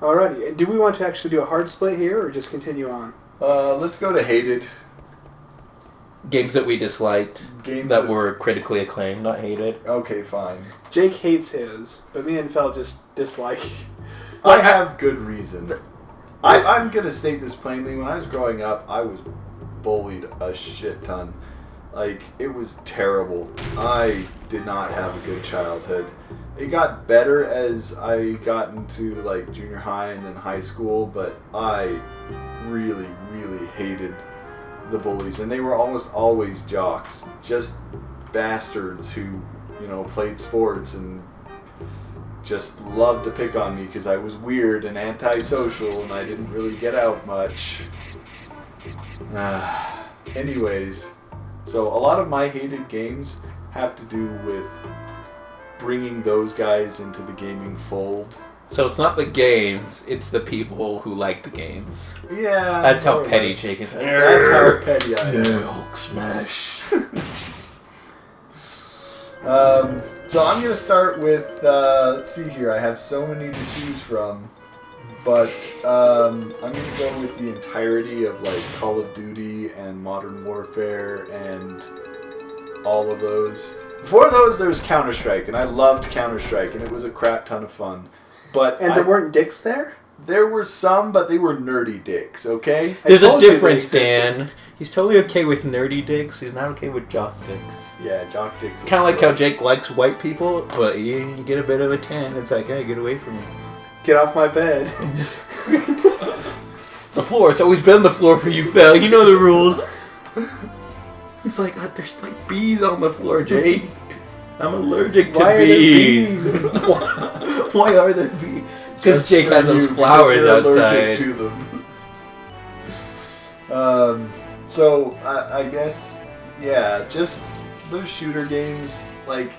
Alrighty. Do we want to actually do a hard split here, or just continue on? Let's go to hated. Games that we disliked, Games that were critically acclaimed, not hated. Okay, fine. Jake hates his, but me and Fel just dislike. I have good reason. I'm going to state this plainly. When I was growing up, I was bullied a shit ton. Like, it was terrible. I did not have a good childhood. It got better as I got into, like, junior high and then high school, but I really, really hated the bullies. And they were almost always jocks. Just bastards who, played sports and just loved to pick on me because I was weird and antisocial and I didn't really get out much. Anyways, so a lot of my hated games have to do with bringing those guys into the gaming fold. So it's not the games, it's the people who like the games. Yeah. That's how petty Jake is. That's how petty I am. Hulk smash. So I'm going to start with, let's see here, I have so many to choose from, but I'm going to go with the entirety of like Call of Duty and Modern Warfare and all of those. Before those, there was Counter-Strike, and I loved Counter-Strike, and it was a crap ton of fun. And there weren't dicks there? There were some, but they were nerdy dicks, okay? There's a difference, Dan. He's totally okay with nerdy dicks. He's not okay with jock dicks. Yeah, jock dicks. Kind of like how Jake likes white people, but you get a bit of a tan. It's like, hey, get away from me. Get off my bed. It's the floor. It's always been the floor for you, Phil. You know the rules. It's like, there's like bees on the floor, Jake. I'm allergic to bees. Why are there bees? Because Jake has those flowers outside. Allergic to them. So I guess, yeah, just those shooter games. Like,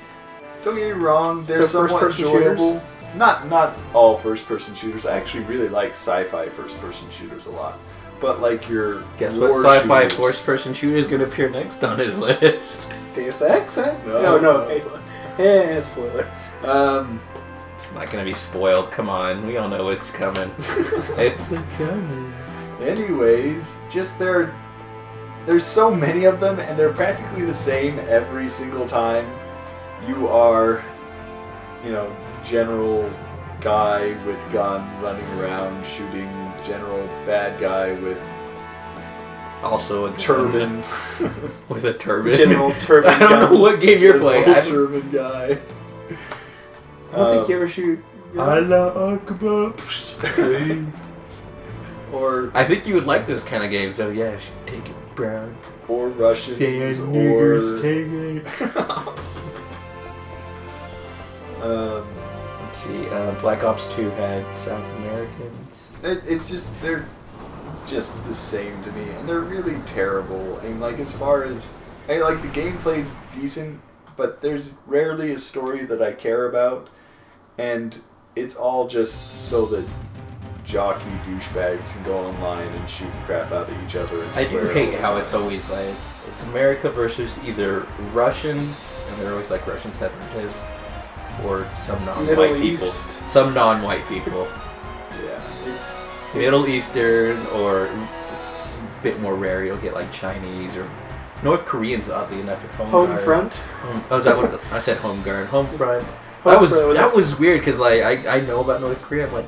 don't get me wrong, they're somewhat enjoyable. Not all first-person shooters. I actually really like sci-fi first-person shooters a lot. But like your guess what sci-fi first-person shooter is going to appear next on his list? Deus Ex, huh? No. Halo. Spoiler. It's not going to be spoiled. Come on, we all know it's coming. It's coming. Anyways, just there's so many of them, and they're practically the same every single time. You are, general guy with gun running around shooting general bad guy with also a turban. With a turban. General turban. I don't know what game you're playing. Turban guy. I don't think you ever shoot. Allah Akbar. Or I think you would like those kind of games. So yeah, take it, Brown. Or Russians. Niggers, take it. Let's see. Black Ops 2 had South Americans. It's just they're just the same to me, and they're really terrible. And like as far as the gameplay's decent, but there's rarely a story that I care about, and it's all just so that jockey douchebags can go online and shoot the crap out of each other. And I do hate how it's always like it's America versus either Russians, and they're always like Russian separatists, or some non-white people. Some non-white people. Yeah, it's Middle Eastern, or a bit more rare, you'll get like Chinese or North Koreans, oddly enough, at Home front. Oh, is that what I said? Home guard, home front. That was weird because like I know about North Korea. I'm like,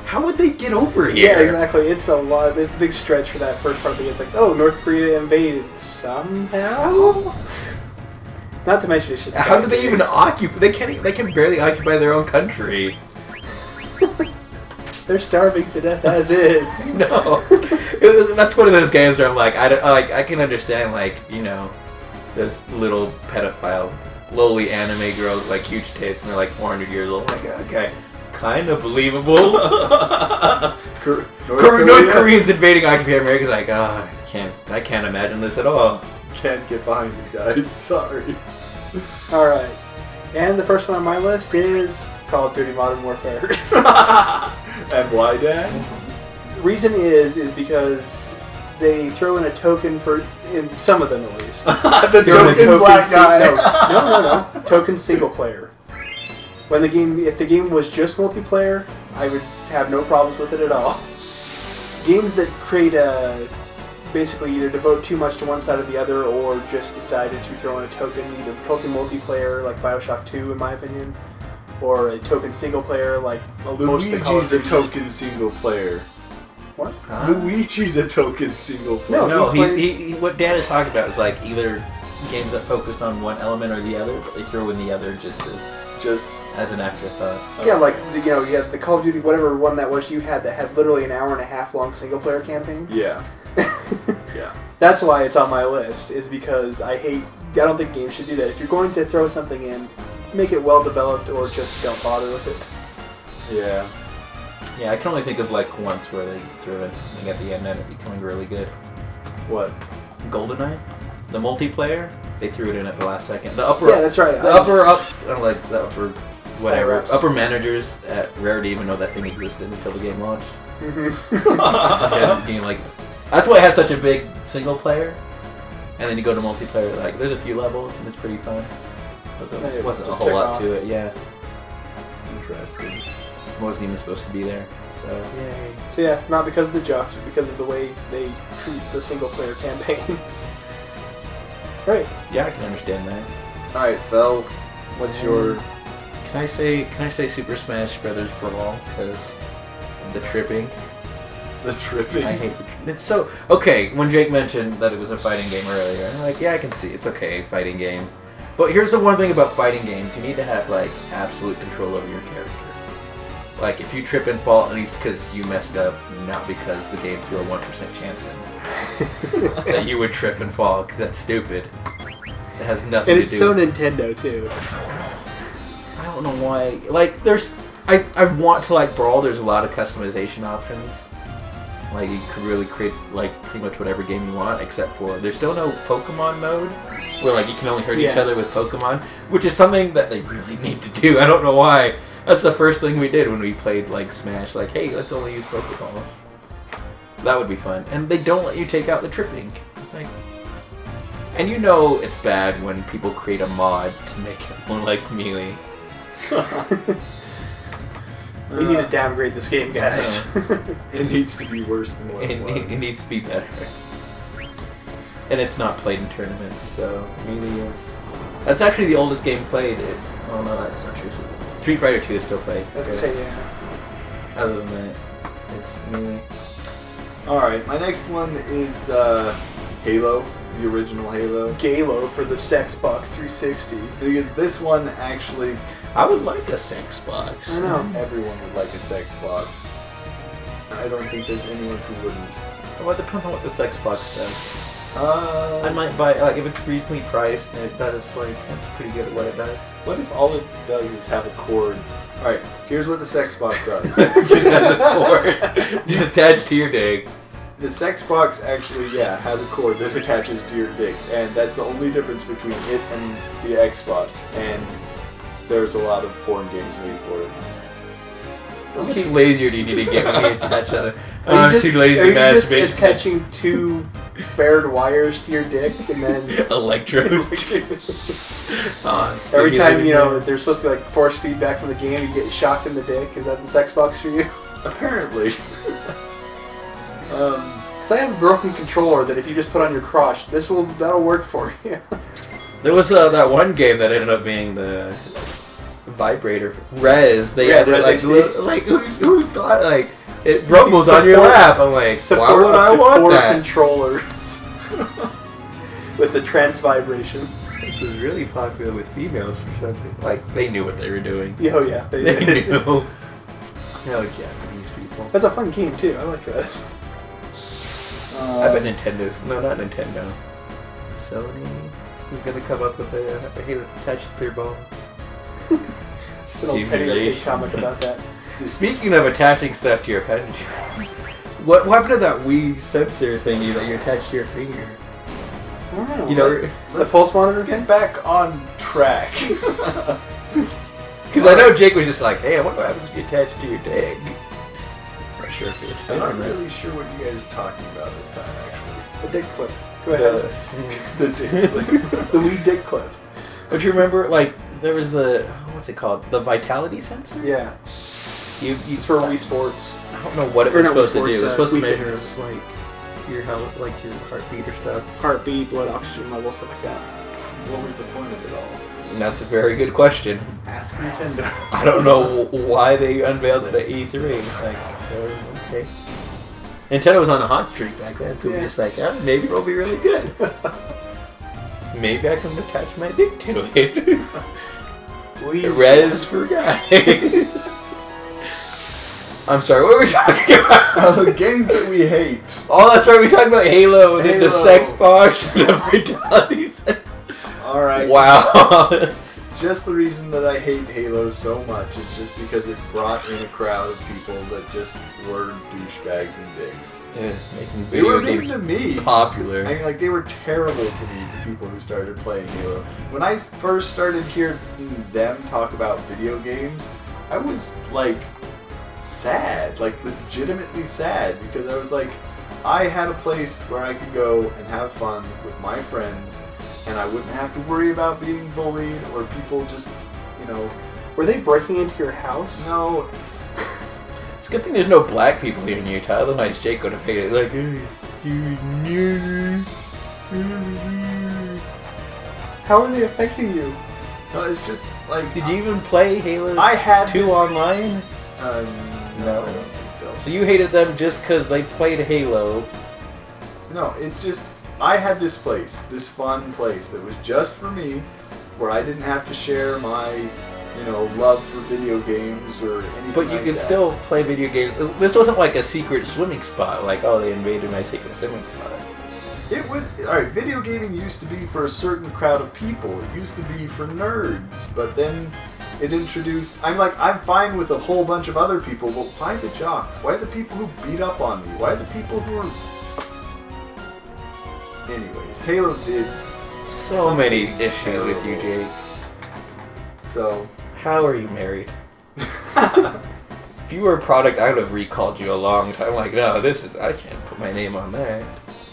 how would they get over here? Yeah, exactly. It's a lot. There's a big stretch for that first part of the game. It's like, oh, North Korea invaded somehow. Not to mention, it's just how do they even occupy? They can barely occupy their own country. They're starving to death as is. No, that's one of those games where I'm like, I can understand those little pedophile, lowly anime girls with like huge tits and they're like 400 years old. I'm like, okay, kind of believable. North Koreans invading occupying America is like, I can't imagine this at all. Can't get behind you guys. Sorry. All right, and the first one on my list is Call of Duty Modern Warfare. And why, Dan? The reason is because they throw in a token in some of them at least. The token black guy. No. Token single player. If the game was just multiplayer, I would have no problems with it at all. Games that create basically either devote too much to one side or the other, or just decided to throw in a token, either token multiplayer like Bioshock 2 in my opinion, or a token single player like most of the Call of Luigi's a Duties. token single player. What? Luigi's a token single player. No, No, he plays- he what Dan is talking about is like either games that focus on one element or the other, but they throw in the other just as an afterthought. Yeah, like you had the Call of Duty, whatever one that was you had that had literally an hour and a half long single player campaign. Yeah. Yeah. That's why it's on my list, is because I don't think games should do that. If you're going to throw something in, make it well developed or just don't bother with it. Yeah. Yeah, I can only think of like once where they threw in something at the end and it becoming really good. What? GoldenEye, the multiplayer, they threw it in at the last second. The upper, Yeah, that's right. The upper ups, or like the upper whatever, Higher ups. upper managers at Rare didn't even know that thing existed until the game launched. Mhm. And being like, that's why it had such a big single player. And then you go to multiplayer, like there's a few levels and it's pretty fun. But And there it wasn't a just whole took lot off. to it. Yeah, Interesting. it wasn't even supposed to be there. So yay. So yeah, not because of the jocks, but because of the way they treat the single player campaigns. Right. Yeah, I can understand that. All right, Fel. What's your? Can I say Super Smash Brothers Brawl because the tripping? The tripping. I hate it's so okay. When Jake mentioned that it was a fighting game earlier, I'm like, yeah, I can see it's okay, fighting game. But here's the one thing about fighting games: you need to have like absolute control over your character. Like if you trip and fall, at least because you messed up, not because the game threw a 1% chance in that you would trip and fall, because that's stupid. It has nothing And to it's do. so Nintendo too. I don't know why. Like, I want to like Brawl. There's a lot of customization options. Like, you could really create like pretty much whatever game you want, except for there's still no Pokemon mode, where like you can only hurt each Yeah. other with Pokemon, which is something that they really need to do. I don't know why. That's the first thing we did when we played like Smash. Like, hey, let's only use Pokeballs. That would be fun. And they don't let you take out the tripping. Like, and you know it's bad when people create a mod to make it more like Melee. We need to downgrade this game, guys. It needs to be worse than what it was. It needs to be better. And it's not played in tournaments, so Melee is... That's actually the oldest game played. Oh no, that's not true. Street Fighter 2 is still played. I was gonna say, yeah. Other than that, it's Melee. All right, my next one is Halo, the original Halo. Galo for the Xbox 360. Because this one actually, I would like a sex box. I know. everyone would like a sex box. I don't think there's anyone who wouldn't. Well, it depends on what the sex box does. I I might buy, like, if it's reasonably priced and it does, like, it's pretty good at what it does. What if all it does is have a cord? All right, here's what the sex box does. Just has a cord. Just attached to your dick. The sex box actually, has a cord that attaches to your dick, and that's the only difference between it and the Xbox. And there's a lot of porn games made for it. How much lazier do you need to get when you attach on it? Are I'm you too lazy are to you just masturbate. attaching two bared wires to your dick and then... Electrodes. Every time, there's supposed to be like force feedback from the game, you get shocked in the dick. Is that the sex box for you? Apparently. So I have a broken controller that if you just put on your crotch, that'll work for you. There was that one game that ended up being the vibrator. Res. They had Res like, XD. like who thought like it rumbles on your Support- lap? I'm like, why Support would up I to want 4 that? controllers with the trance vibration. This was really popular with females for something. Like they knew what they were doing. Oh yeah, They knew. No Japanese people. That's a fun game too. I like this. I bet Nintendo's not Nintendo. Sony is gonna come up with a Halo that's attached to their balls. Just an old Penny Arcade Stimulation. comic about that. Speaking of attaching stuff to your appendages, what happened to that Wii sensor thingy that you attach to your finger? I don't know. You know, the pulse monitor Let's get thing? back on track. because I know Jake was just like, "Hey, I wonder what happens if you attach it to your dick." Not sure if it's I'm not really sure what you guys are talking about this time, actually. The dick clip. Go ahead. The dick. The Wii dick clip. But you remember, like, there was the what's it called? The vitality sensor. Yeah. It's for Wii Sports. I don't know what it Or was not Wii supposed to do. It Sports, was supposed to Wii measure Fitness. your health, like your heartbeat or stuff. Heartbeat, blood oxygen level, stuff like that. What was the point of it all? And that's a very good question. Ask Nintendo. I don't know why they unveiled it at E3. It's like, okay. Nintendo was on a hot streak back then, so we're just like, maybe it'll be really good. Maybe I can attach my dick to it. Res for guys. I'm sorry, what were we talking about? The games that we hate. Oh, that's right, we talked about Halo and the sex box and the vitality set. Alright. Wow. Just the reason that I hate Halo so much is just because it brought in a crowd of people that just were douchebags and dicks. Yeah, making They were video mean games to me. popular. I mean, like, they were terrible to me, the people who started playing Halo. When I first started hearing them talk about video games, I was, like, sad. Like, legitimately sad. Because I was like, I had a place where I could go and have fun with my friends, and I wouldn't have to worry about being bullied or people just, you know... Were they breaking into your house? No. It's a good thing there's no black people here in Utah. Otherwise, Jake would have hated it. Like, How are they affecting you? No, it's just, like... did you even play Halo I had 2 this... online? No, I don't think so. So you hated them just because they played Halo. No, it's just... I had this place, this fun place that was just for me, where I didn't have to share my, you know, love for video games or anything But you like could that. still play video games. This wasn't like a secret swimming spot. Like, oh, they invaded my secret swimming spot. It was... Alright, video gaming used to be for a certain crowd of people. It used to be for nerds, but then it introduced... I'm fine with a whole bunch of other people, but why the jocks? Why the people who beat up on me? Why the people who are... Anyways, Halo did So many issues terrible. with you, Jake. So... How are you married? If you were a product, I would have recalled you a long time. Like, no, this is... I can't put my name on that.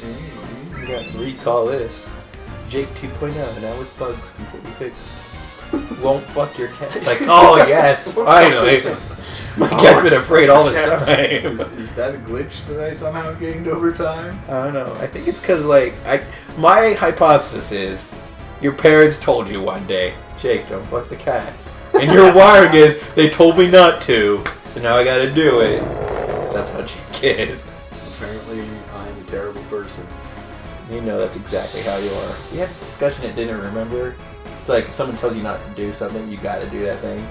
You got to recall this. Jake 2.0, now with bugs completely fixed. Won't fuck your cat. It's like, oh yes, finally. My cat's been afraid all the time. Is that a glitch that I somehow gained over time? I don't know. I think it's because, like, my hypothesis is your parents told you one day, Jake, don't fuck the cat. And your wiring is, they told me not to, so now I gotta do it. 'Cause that's how Jake is. Apparently, I'm a terrible person. You know that's exactly how you are. We had a discussion at dinner, remember? It's like if someone tells you not to do something, you gotta do that thing.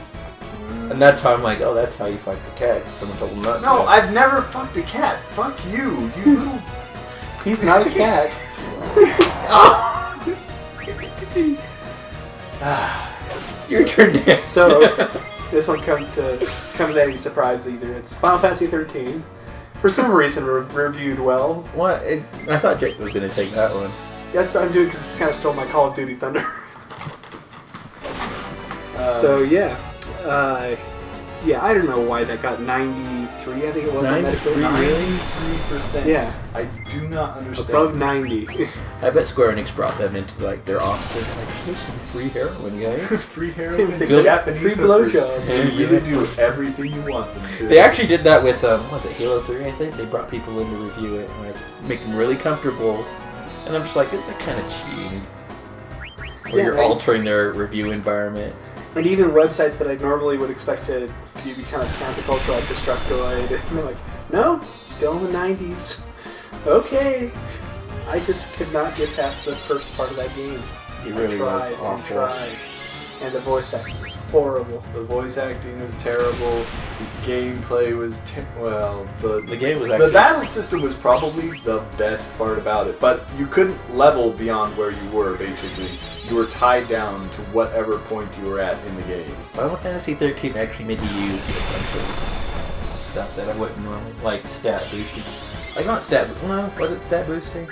And that's how I'm like, oh, that's how you fuck the cat. Someone told him not to. No, I've never fucked a cat. Fuck you, you little... He's not a cat. Your turn next. So, this one comes as any surprise either. It's Final Fantasy 13. For some reason, reviewed well. What? I thought Jake was gonna take that one. That's what I'm doing because he kind of stole my Call of Duty thunder. So yeah, I don't know why that got 93. I think it was on 93, Metacritic. really? 93%. Yeah. I do not understand. Above 90. I bet Square Enix brought them into like their offices. Like, here's some free heroin, guys. Free heroin and Free Japanese hookers. blowjobs. They really do everything you want them to. They actually did that with what was it, Halo 3? I think they brought people in to review it, and, like, make them really comfortable. And I'm just like, they're kind of cheating. Where you're altering their review environment. And even websites that I normally would expect to be kind of countercultural, like Destructoid, and they're like, no, still in the 90s. Okay. I just could not get past the first part of that game. It really was I awful. tried. And the voice acting was horrible. The voice acting was terrible. The gameplay was The game was the actually... battle system was probably the best part about it. But you couldn't level beyond where you were. Basically, you were tied down to whatever point you were at in the game. Final Fantasy 13 actually made me use a bunch of stuff that I wouldn't normally, like stat boosting. Like, not stat, no, was it stat boosting?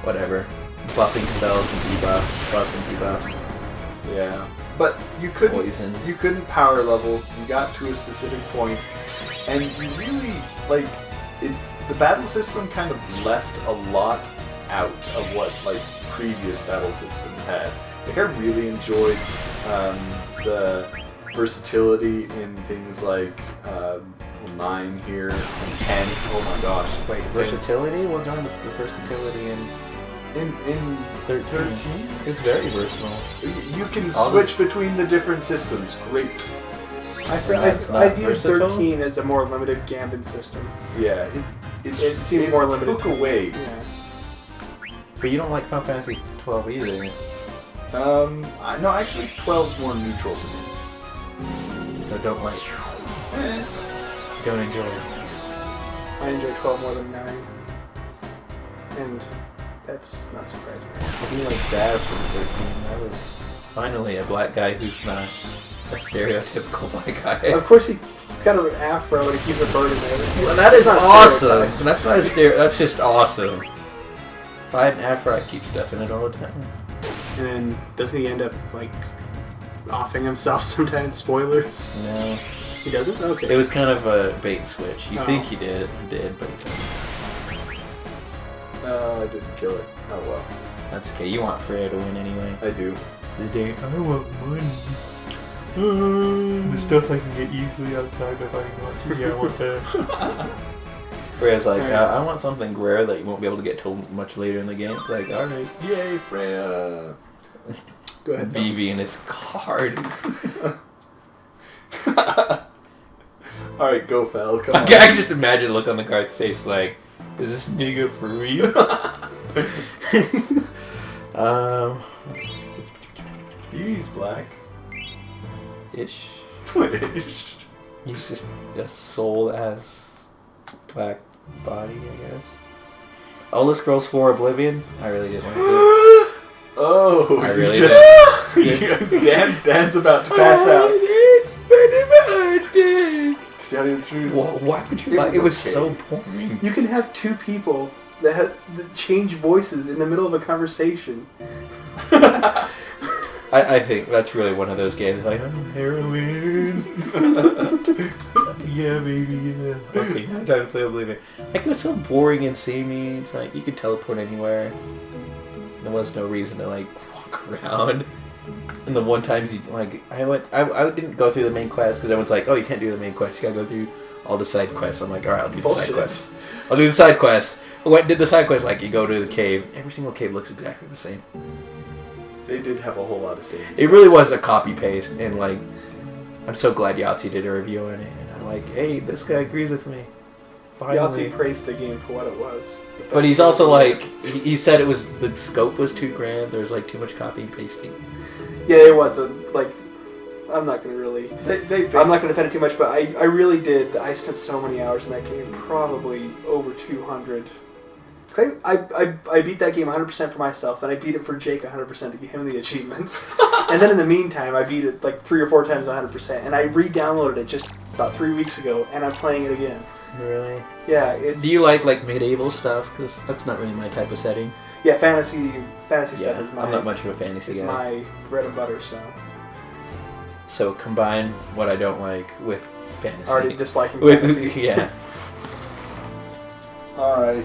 Whatever. Buffing spells and debuffs, buffs and debuffs. Yeah, but you couldn't. Poison. You couldn't power level. You got to a specific point, and you really like it. The battle system kind of left a lot out of what like previous battle systems had. Like I really enjoyed the versatility in things like 9 here and 10. Oh my gosh! Wait, 10's versatility? What's on the versatility in in 13? It's very versatile. You can All switch between the different systems. Great. I that's not view versatile? 13 as a more limited gambit system. Yeah, It seemed more limited. Took away. Yeah. But you don't like Final Fantasy 12 either. No, actually, 12's more neutral to me. So don't like. Don't enjoy it. I enjoy 12 more than 9. And that's not surprising. I do like Zaz from 13. That was finally a black guy who's not a stereotypical black guy. Of course, he's got an afro and he keeps a bird in there. Well, that is That's not a awesome. stereotype. That's not a stereo. That's just awesome. If I had an afro, I'd keep stuff in it all the time. And then doesn't he end up like offing himself sometimes? Spoilers. No, He doesn't. Okay. it was kind of a bait and switch. You Oh. think he did, but he didn't. No, I didn't kill it. Oh well. That's okay. You want Freya to win anyway. I do. I want money. The stuff I can get easily outside if I want to. Yeah, I want that. Freya's like, Alright. I want something rare that you won't be able to get till much later in the game. It's like, alright. Yay, Freya! Go ahead. BB in his card. Alright, go, Fel. Come I on. can just imagine the look on the guard's face like, is this nigga for real? He's black. Ish. Ish. He's just a soul that has black body, I guess. Elder Scrolls 4 Oblivion? I really didn't like it. Oh, I you really just... Dan's about to pass out. To tell you the truth. Why would you It like was it? Was okay. so boring. You can have two people that change voices in the middle of a conversation. I think that's really one of those games like, oh, heroin. Yeah, baby, yeah. Okay, now time to play Oblivion. Like, it was so boring and samey. It's like, you could teleport anywhere. There was no reason to, like, walk around. And the one times you, like, I didn't go through the main quest because everyone's like, oh, you can't do the main quest. You gotta go through all the side quests. I'm like, alright, I'll do the side quests. I'll do the side quests. I went and did the side quest, like, you go to the cave. Every single cave looks exactly the same. They did have a whole lot of saves. It really was a copy paste, and like, I'm so glad Yahtzee did a review on it, and I'm like, hey, this guy agrees with me. Finally. Yahtzee praised the game for what it was. The best But he's game also of the like, year. he said it was, the scope was too grand, there's like too much copy and pasting. Yeah, it was. Like, I'm not going to really... They fixed... I'm not going to defend it too much, but I really did. I spent so many hours in that game, probably over 200. Cause I beat that game 100% for myself, and I beat it for Jake 100% to give him the achievements. And then in the meantime, I beat it like 3 or 4 times 100%, and I re-downloaded it just about 3 weeks ago, and I'm playing it again. Really? Yeah, it's... Do you like medieval stuff? Because that's not really my type of setting. Yeah, fantasy stuff is my... I'm not much of a fantasy It's guy. my bread and butter, so... So combine what I don't like with fantasy. Already disliking With, fantasy. yeah. Alright.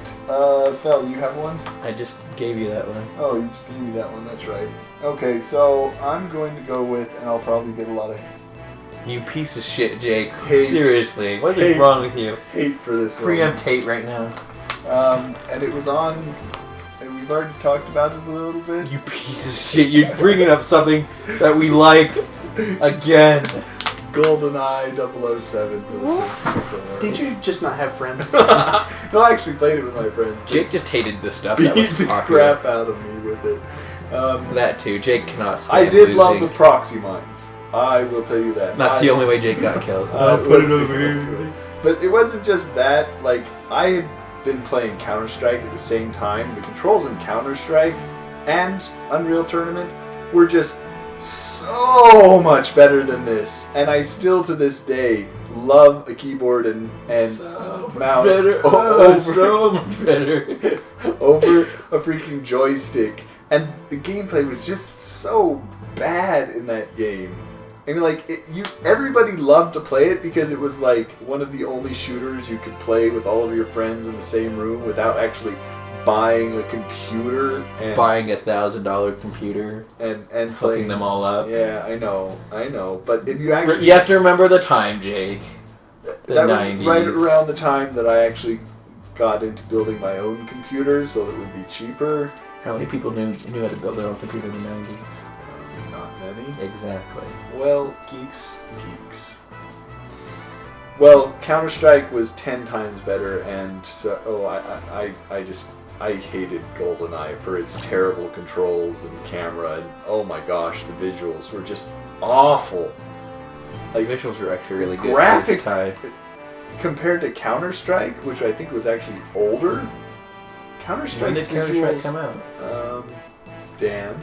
Fel, you have one? I just gave you that one. Oh, you just gave me that one, that's right. Okay, so I'm going to go with, and I'll probably get a lot of You piece of shit, Jake. Hate. Seriously. What is Hate. wrong with you? hate for this one. Preempt hate right now. And it was on, and we've already talked about it a little bit. You piece of shit. You're bringing up something that we like again. GoldenEye 007 for the Sims. Did you just not have friends? No, I actually played it with my friends. Jake just hated the stuff beat that was the popular. crap out of me with it. That too. Jake cannot stand I did losing. love the proxy mines. I will tell you that. That's the only way Jake got killed. I'll put it over here. But it wasn't just that. Like, I had been playing Counter-Strike at the same time. The controls in Counter-Strike and Unreal Tournament were just so much better than this. And I still, to this day, love a keyboard and so mouse better. over, So much better. over a freaking joystick. And the gameplay was just so bad in that game. I mean, like, everybody loved to play it because it was, like, one of the only shooters you could play with all of your friends in the same room without actually buying a computer and buying $1,000 computer and hooking playing them all up. Yeah, I know. But if you actually, You have to remember the time, Jake. The that 90s. was right around the time that I actually got into building my own computer, so that it would be cheaper. How many people knew how to build their own computer in the 90s? Not many. Exactly. Well, geeks. Well, Counter-Strike was 10 times better, and so I hated GoldenEye for its terrible controls and camera, and oh my gosh, the visuals were just awful. Like, visuals were actually really good. Graphic for its time. compared to Counter-Strike, which I think was actually older. Counter-Strike When did Counter-Strike visuals, come out? Dan.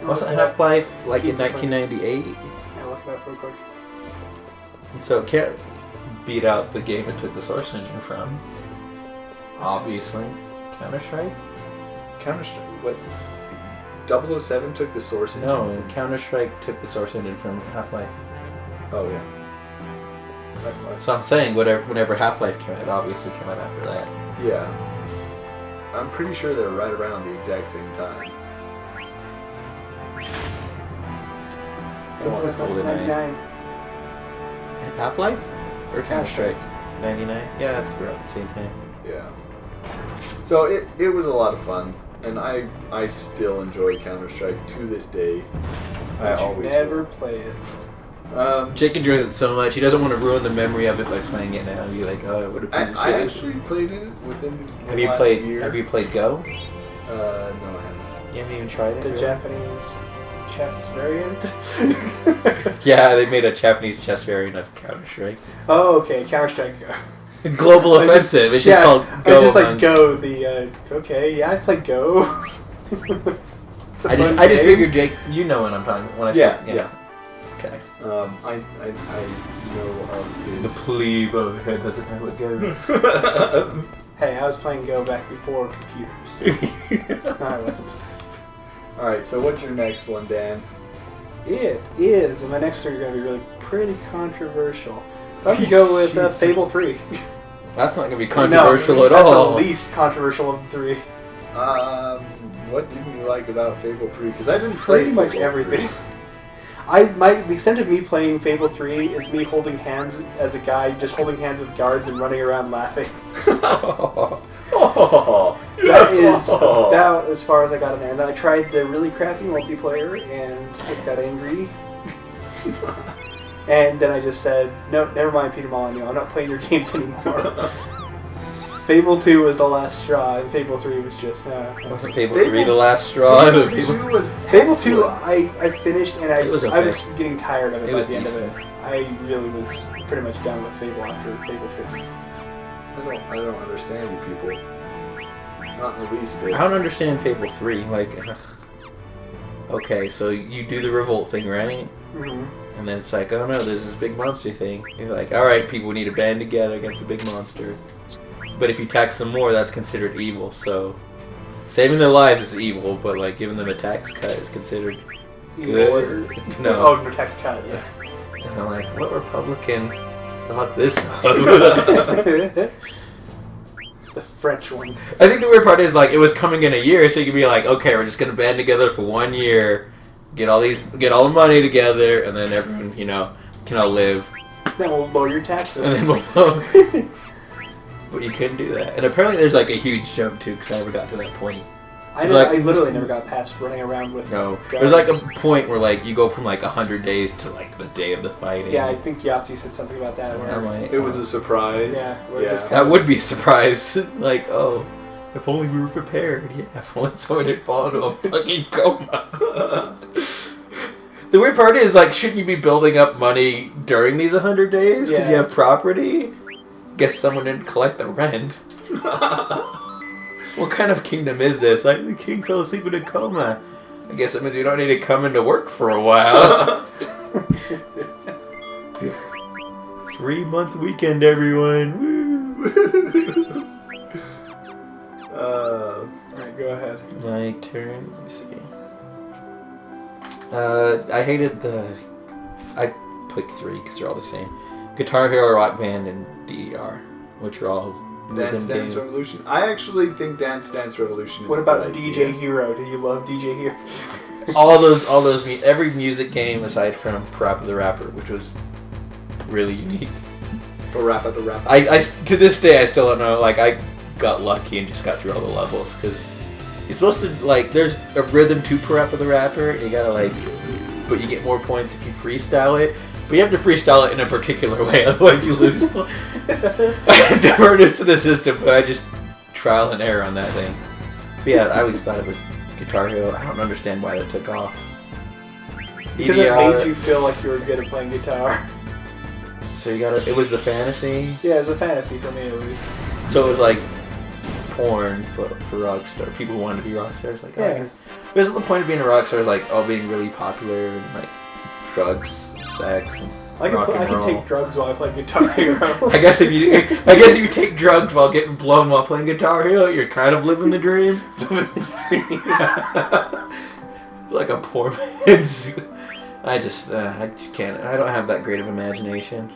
Wasn't Half-Life like in 1998? Yeah, look it up real quick. So it can't beat out the game it took the source engine from. Obviously. Counter-Strike? Counter-Strike. What? 007 took the source engine. No, Counter-Strike took the source engine from Half-Life. Oh yeah. So I'm saying whenever Half-Life came out, it obviously came out after that. Yeah. I'm pretty sure they're right around the exact same time. Come on, It was it's older than 99. Half-Life? Or Counter-Strike? 99? Yeah, that's about the same time. Yeah. So it was a lot of fun, and I still enjoy Counter-Strike to this day. I But you always never will. play it. Jake enjoys it so much, he doesn't want to ruin the memory of it by playing it now. Be like, oh, what a piece of I shit. actually played it within the Have you last played? year. Have you played Go? No, I haven't. You haven't even tried it. The really? Japanese chess variant. Yeah, they made a Japanese chess variant of Counter-Strike. Oh, okay. Counter-Strike. Global I just- offensive. It's yeah, just called I Go. just like among- Go. The okay, yeah, I played Go. It's a I just fun game. figured, Jake, you know what I'm talking when I Yeah, say yeah. Okay. I know of The it. plebe over here doesn't know what Go is. Hey, I was playing Go back before computers. No, I wasn't. All right, so what's your next one, Dan? It is, and my next three are going to be really pretty controversial. I'm going to go with Fable 3. That's not going to be controversial No, at all. That's the least controversial of the three. What didn't you like about Fable 3? Because I didn't play Pretty much Fable everything. 3. The extent of me playing Fable 3 is me holding hands as a guy, just holding hands with guards and running around laughing. Oh, That is about as far as I got in there. And then I tried the really crappy multiplayer and just got angry. And then I just said, no, never mind, Peter Molyneux, I'm not playing your games anymore. Fable 2 was the last straw, and Fable 3 was just, Wasn't Fable 3 the last straw? Fable 2 was Fable 2, excellent. I finished, and I It was I okay. was getting tired of it, It by was the end of decent. it. I really was pretty much done with Fable after Fable 2. I don't understand you people. Not in the least bit. I don't understand Fable 3. Like, okay, so you do the revolt thing, right? Mm-hmm. And then it's like, oh no, there's this big monster thing. You're like, alright, people need to band together against a big monster. But if you tax them more, that's considered evil. So, saving their lives is evil, but like giving them a tax cut is considered good. No. Oh, no tax cut, yeah. And I'm like, what Republican thought this up? The French one. I think the weird part is like it was coming in a year, so you could be like, okay, we're just gonna band together for 1 year, get all the money together, and then everyone, can all live. Then we'll lower your taxes. And then we'll- But you couldn't do that, and apparently there's like a huge jump too, because I never got to that point. I literally never got past running around with No, guards. there's like a point where like you go from like 100 days to like the day of the fighting. Yeah, I think Yahtzee said something about that. And Where, I'm like, It was a surprise. Yeah, where it was that would be a surprise. Like, oh, if only we were prepared. Yeah, if only someone had fallen into a fucking coma. The weird part is, like, shouldn't you be building up money during these 100 days? Because you Yeah. have property? Guess someone didn't collect the rent. What kind of kingdom is this? Like, the king fell asleep in a coma. I guess that means you don't need to come into work for a while. 3-month weekend, everyone. Woo! Alright, go ahead. My turn. Let me see. I hated I picked 3 because they're all the same. Guitar Hero, Rock Band, and DER, which are all Dance Dance Revolution. I actually think Dance Dance Revolution is What a about good DJ idea. Hero? Do you love DJ Hero? Every music game aside from Parappa the Rapper, which was really unique. Parappa the Rapper. I to this day I still don't know. Like I got lucky and just got through all the levels because you're supposed to like. There's a rhythm to Parappa the Rapper. And you gotta like, but you get more points if you freestyle it. But you have to freestyle it in a particular way, otherwise you lose. I never understood the system, but I just trial and error on that thing. But yeah, I always thought it was Guitar Hero. I don't understand why that took off. Because it made you feel like you were good at playing guitar. So you gotta. It was the fantasy. Yeah, it was the fantasy for me at least. So it was like porn, but for rock star people who wanted to be rock stars. Like, yeah. But isn't the point of being a rock star like being really popular and like drugs, and sex, and I can take drugs while I play Guitar Hero. I guess if you take drugs while getting blown while playing Guitar Hero, you're kind of living the dream. It's like a poor man's. I just can't. I don't have that great of imagination.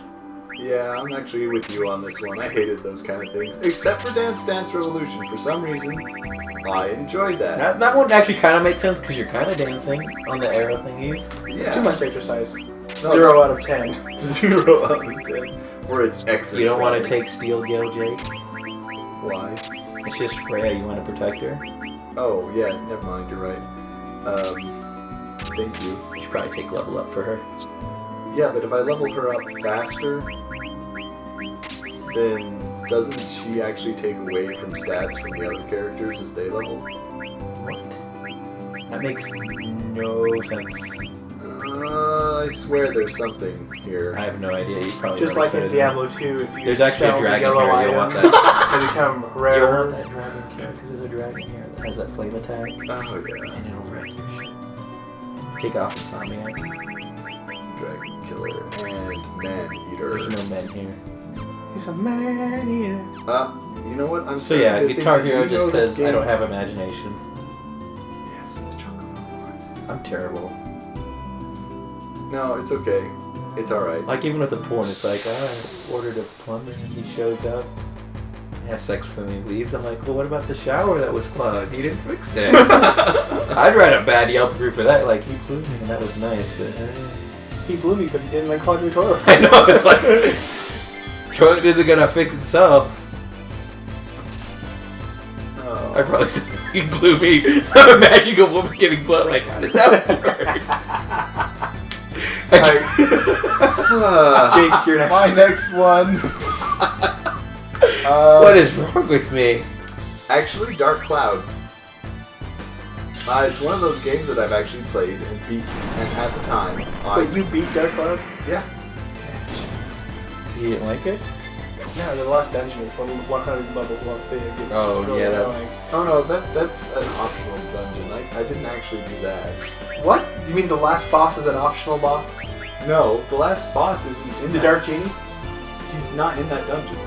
Yeah, I'm actually with you on this one. I hated those kind of things. Except for Dance Dance Revolution. For some reason, I enjoyed that. That one actually kind of makes sense because you're kind of dancing on the arrow thingies. Yeah. It's too much exercise. No, 0 out of 10. 0 out of 10. Or it's exercise. You don't want to take Steel Gale, Jake? Why? It's just Freya. You want to protect her? Oh, yeah, never mind, you're right. Thank you. You should probably take level up for her. Yeah, but if I level her up faster, then doesn't she actually take away from stats from the other characters as they level? What? That makes no sense. I swear there's something here. I have no idea. You probably Just know like this in better than me. Diablo 2, if you There's actually sell a the dragon yellow here. You want items, that? they become You rarer. want that dragon here because there's a dragon here that has that flame attack. Oh, yeah. And it'll wreck your shit. Take off Insomniac. Dragon Killer and Man-Eater. There's no men here. He's a man-eater. You know what? I'm So yeah, starting to Guitar think that Hero you just know this because I game. don't have imagination. Yes, the Chocolate Wars. I'm terrible. No, it's okay. It's alright. Like even with the porn, it's like, I ordered a plumber and he shows up. I have sex with him and he leaves. I'm like, well, what about the shower that was clogged? He didn't fix it. I'd write a bad Yelp review for that. Like, he blew me and that was nice, but... He blew me, but he didn't unclog the toilet. I know, it's like... toilet isn't gonna fix itself. Oh. I probably said he blew me. I'm imagining a woman getting blown. Like, how does that work? Jake, you're next. My next one. What is wrong with me? Actually, Dark Cloud. It's one of those games that I've actually played and beat, and at the time, Wait, you beat Dark Cloud? yeah. You didn't like it? No, the last dungeon is level 100 levels long big. It's Oh, just really yeah, that- annoying. Oh no, that's an optional dungeon. I didn't actually do that. What? Do you mean the last boss is an optional boss? No, the last boss isn't in The that. Dark Genie? He's not in that dungeon.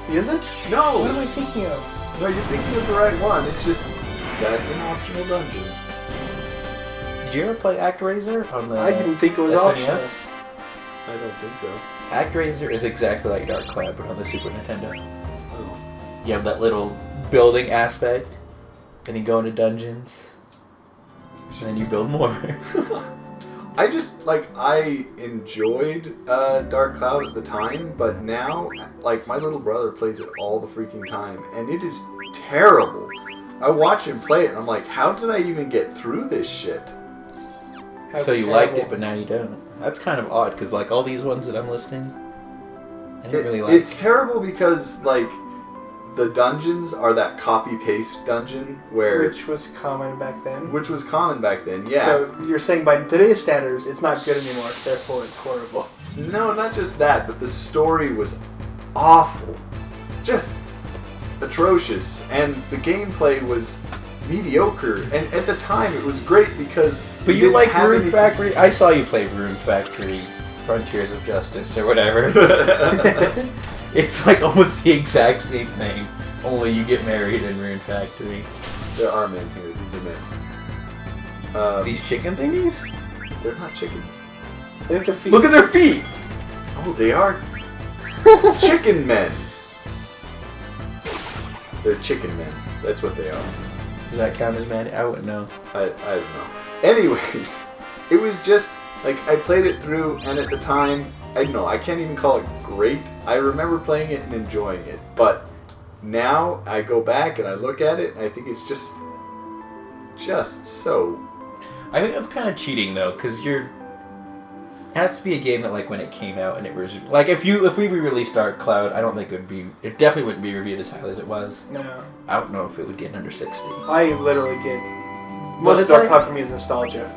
He isn't? No. What am I thinking of? No, you're thinking of the right one. It's just that's an optional dungeon. Did you ever play ActRaiser on the I didn't think it was SNES? optional. I don't think so. ActRaiser is exactly like Dark Cloud, but on the Super Nintendo. Oh. You have that little building aspect, and you go into dungeons, and then you build more. I just I enjoyed Dark Cloud at the time, but now my little brother plays it all the freaking time, and it is terrible. I watch him play it, and I'm like, how did I even get through this shit? How's So it you liked terrible? it, but now you don't. That's kind of odd, because all these ones that I'm listing, I didn't really like. It's terrible because the dungeons are that copy-paste dungeon where Which was common back then. which was common back then. Yeah. So you're saying by today's standards, it's not good anymore, therefore it's horrible. No, not just that, but the story was awful. Just atrocious. And the gameplay was mediocre. And at the time, it was great because... But you didn't like have Rune any- Factory? I saw you play Rune Factory Frontiers of Justice or whatever. It's like almost the exact same thing, only you get married in Rune Factory. There are men here. These are men. These chicken thingies? They're not chickens. They have their feet. Look at their feet! Oh, they are chicken men. They're chicken men. That's what they are. Does that count as man? I wouldn't know. I don't know. Anyways, it was just like I played it through, and at the time, I don't know. I can't even call it great. I remember playing it and enjoying it, but now I go back and I look at it, and I think it's just so. I think that's kind of cheating though, because it has to be a game that like when it came out and it was like if we re-released Dark Cloud, I don't think it definitely wouldn't be reviewed as highly as it was. No. I don't know if it would get under 60. I literally get most of Dark Cloud for me is nostalgia.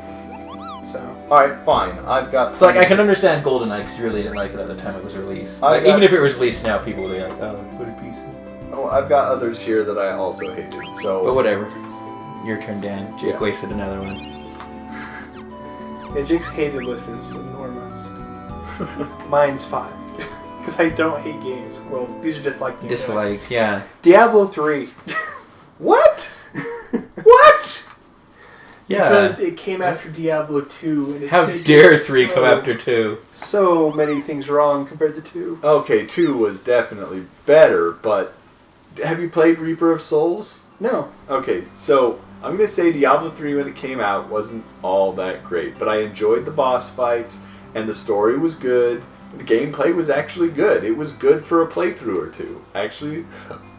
So. Alright, fine. I've got. It's like I can understand GoldenEye because you really didn't like it at the time it was released. Like, even if it was released now, people would be like, "Oh, put a piece." Oh, I've got others here that I also hated. So. But whatever. Your turn, Dan. Jake wasted another one. Yeah, Jake's hated list is enormous. Mine's 5. Because I don't hate games. Well, these are dislike games. Dislike, yeah. Diablo 3. What? What? Yeah. Because it came after Diablo 2. And How dare 3 come after 2? So many things wrong compared to 2. Okay, 2 was definitely better, but have you played Reaper of Souls? No. Okay, so I'm going to say Diablo 3 when it came out wasn't all that great, but I enjoyed the boss fights, and the story was good. The gameplay was actually good. It was good for a playthrough or two. Actually...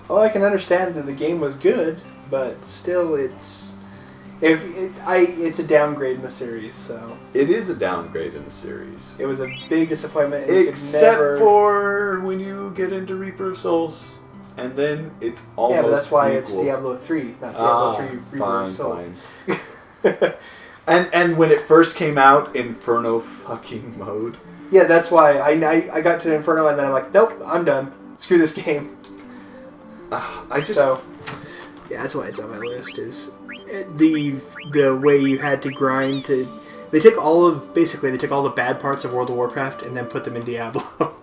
Well, I can understand that the game was good, but still it's a downgrade in the series, so... It is a downgrade in the series. It was a big disappointment. And Except for when you get into Reaper of Souls. And then it's almost yeah, but that's why equal. it's Diablo 3, not Diablo 3 Reaper of Souls. Fine. and when it first came out, Inferno fucking mode. Yeah, that's why I got to Inferno and then I'm like, nope, I'm done. Screw this game. So, yeah, that's why it's on my list. Is the way you had to grind to. They took all the bad parts of World of Warcraft and then put them in Diablo.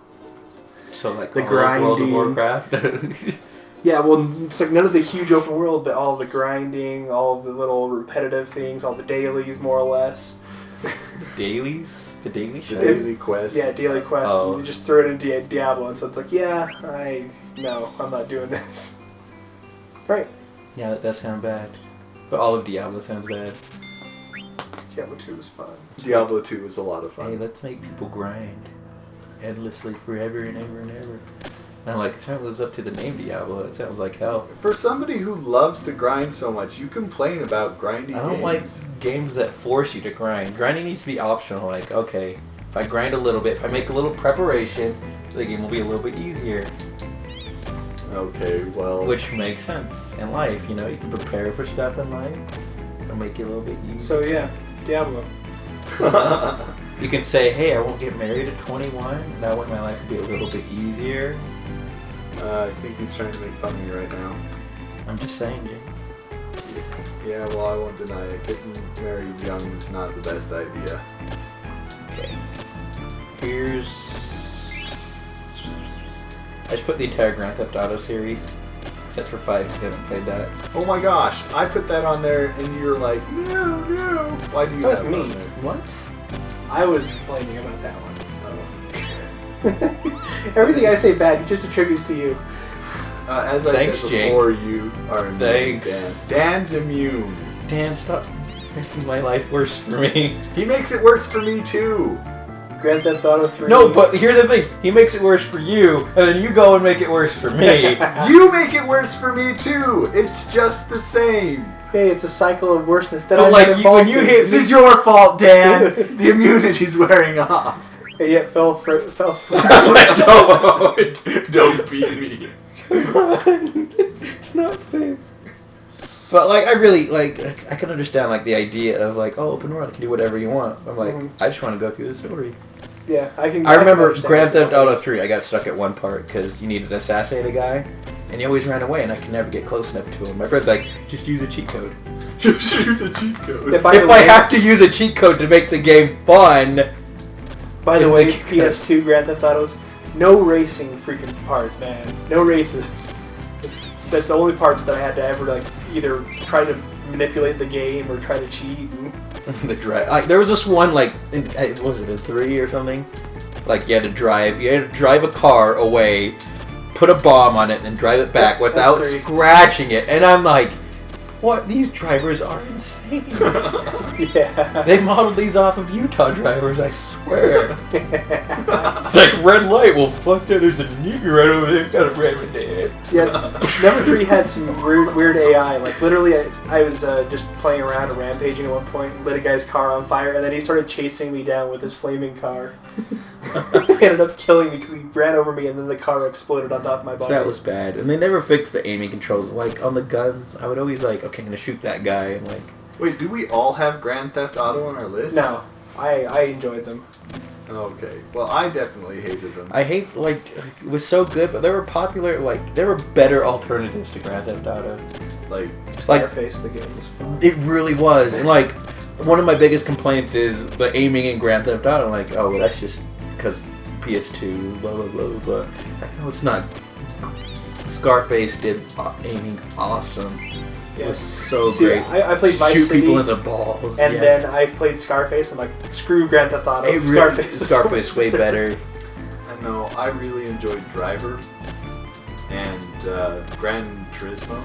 So like the World of grinding. Warcraft. Yeah, well, it's like none of the huge open world, but all the grinding, all the little repetitive things, all the dailies, more or less. Dailies? The daily show? The daily quest. Yeah, daily quest. Oh. And you just throw it into Diablo, and so it's like, yeah, no, I'm not doing this. Right. Yeah, that does sound bad. But all of Diablo sounds bad. Diablo 2 was fun. Diablo 2 was a lot of fun. Hey, let's make people grind endlessly forever and ever and ever. And I'm like, it certainly lives up to the name Diablo. It sounds like hell. For somebody who loves to grind so much, you complain about grinding I don't games. like games that force you to grind. Grinding needs to be optional. Like, okay, if I grind a little bit, if I make a little preparation, the game will be a little bit easier. Okay, well... Which makes sense in life, you know? You can prepare for stuff in life. It'll make it a little bit easier. So, yeah, Diablo. You can say, hey, I won't get married at 21. That way my life will be a little bit easier. I think he's trying to make fun of me right now. I'm just saying, Jake. Yeah, well, I won't deny it. Getting married young is not the best idea. Okay. Here's... I just put the entire Grand Theft Auto series, except for 5 because I haven't played that. Oh my gosh, I put that on there and you're like, no. Why do you That was have it on me. there? What? I was complaining about that one. Oh. Everything I say bad, he just attributes to you. As I Thanks, said Jake. before, you are immune. Thanks. Dan's immune. Dan, stop making my life worse for me. He makes it worse for me too. Grand Theft Auto 3. No, but here's the thing. He makes it worse for you, and then you go and make it worse for me. You make it worse for me too. It's just the same. Hey, it's a cycle of worseness. That But I'm like, not when involved you in. hit This is your fault, Dan. The immunity's wearing off. And yet fell flat. So, don't beat me. It's not fair. But like, I really like. I can understand like the idea of like, oh, open world, you can do whatever you want. I'm like, I just want to go through the story. Yeah, I can. I remember understand Grand that. Theft Auto 3. I got stuck at one part because you needed to assassinate a guy, and he always ran away, and I could never get close enough to him. My friend's like, just use a cheat code. Just use a cheat code. Yeah, by If the I way- have to use a cheat code to make the game fun. By the If way, they could. PS2 Grand Theft Autos, no racing freaking parts, man. No races. That's the only parts that I had to ever like either try to manipulate the game or try to cheat. The drive. Like, there was this one like, was it in 3 or something? Like you had to drive a car away, put a bomb on it, and then drive it back without scratching it. And I'm like, what? These drivers are insane. Yeah. They modeled these off of Utah drivers, I swear. It's like, red light. Well, fuck that. There's a nigger right over there. Got to ram into it. Yeah. Number 3 had some weird AI. Like, literally, I was just playing around and rampaging at one point, lit a guy's car on fire, and then he started chasing me down with his flaming car. He ended up killing me because he ran over me, and then the car exploded on top of my body. That was bad. And they never fixed the aiming controls. Like, on the guns, I would always like, okay, I'm going to shoot that guy, and like... Wait, do we all have Grand Theft Auto on our list? No. I enjoyed them. Okay. Well, I definitely hated them. I hate, like, it was so good, but they were popular, like, there were better alternatives to Grand Theft Auto. Like, Scarface, the game was fun. It really was. And, like, one of my biggest complaints is the aiming in Grand Theft Auto. I'm like, oh, well, that's just because PS2, blah, blah, blah, blah. Like, no, it's not. Scarface did aiming awesome. It was so great. I played Vice Shoot City, people in the balls. and then I played Scarface. I'm like, screw Grand Theft Auto. Scarface way better. I know. I really enjoyed Driver and Gran Turismo.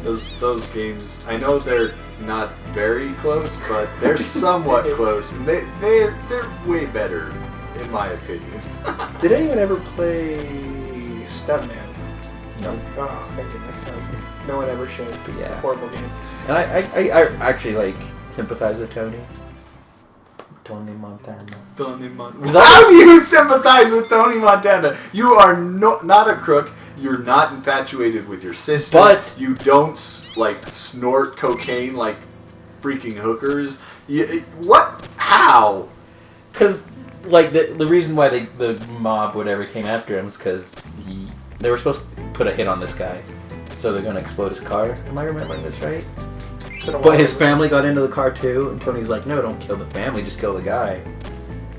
Those games. I know they're not very close, but they're somewhat close, and they're way better, in my opinion. Did anyone ever play Stuntman? No. Oh, thank goodness. No one ever showed. But yeah. It's a horrible game. And I actually like sympathize with Tony. Tony Montana. Tony Montana. How do you sympathize with Tony Montana? You are not a crook. You're not infatuated with your sister. But you don't snort cocaine like freaking hookers. What? How? Because like the reason why the mob whatever came after him is because they were supposed to put a hit on this guy. So they're going to explode his car. Am I remembering this right? But his family got into the car too, and Tony's like, no, don't kill the family, just kill the guy.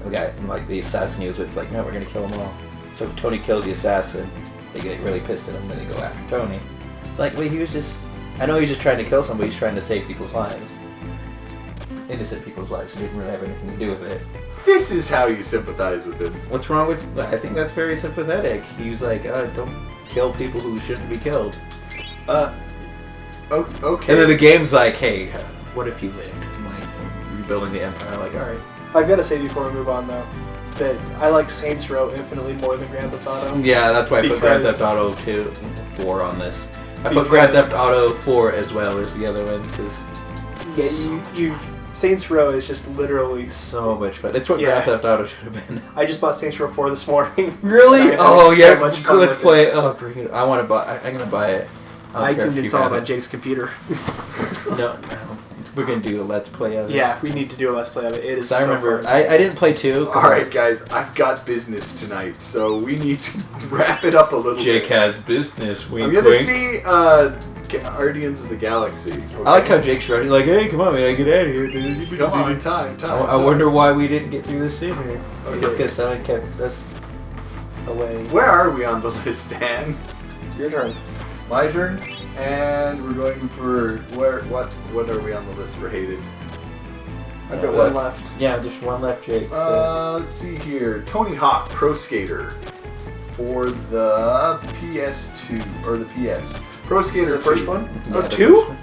And like the assassin he was with is like, no, we're going to kill them all. So Tony kills the assassin. They get really pissed at him, and they go after Tony. It's like, wait, I know he was just trying to kill somebody, he's trying to save people's lives. Innocent people's lives. He didn't really have anything to do with it. This is how you sympathize with him. What's wrong with... I think that's very sympathetic. He was like, don't kill people who shouldn't be killed. Okay. And then the game's like, hey, what if you lived? Like, rebuilding the empire. Like, alright. I've got to say before we move on, though, that I like Saints Row infinitely more than Grand Theft Auto. Yeah, that's why I put Grand Theft Auto 4 on this. I put Grand Theft Auto 4 as well as the other ones, because... Yeah, Saints Row is just literally... so much fun. It's what Grand Theft Auto should have been. I just bought Saints Row 4 this morning. Really? Oh, yeah. So much fun Let's play it. Oh, bring it. I want to buy... I'm going to buy it. I can install it on Jake's computer. No. We're going to do a Let's Play of it. Yeah, we need to do a Let's Play of it. It is so I remember... fun. I didn't play 2. Alright, guys. I've got business tonight, so we need to wrap it up a little Jake bit. has business. Wink, I'm going to wink. see Guardians of the Galaxy. Okay? I like how Jake's running like, hey, come on, man, I get out of here. Come on, time. I wonder why we didn't get through this sooner. Okay. It's because someone kept us away. Where are we on the list, Dan? Your turn. My turn? And we're going for... What are we on the list for hated? I've got one left. Yeah, just one left, Jake. So. Let's see here. Tony Hawk Pro Skater for the PS2 or the PS. Pro Skater the first 2. one? Yeah, Oh, the 2? first one.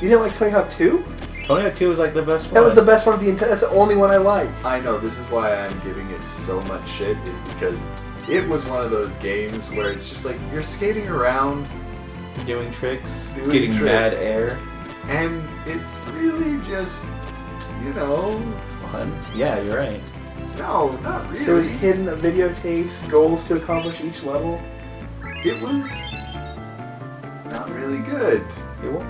You didn't like Tony Hawk 2? Tony Hawk 2 was like the best one. That was the best one of the entire... That's the only one I like. I know, this is why I'm giving it so much shit, is because it was one of those games where it's just like, you're skating around, doing tricks, doing getting tricks, mad air. and it's really just, fun. Yeah, you're right. No, not really. There was hidden videotapes, goals to accomplish each level. It was not really good. It was.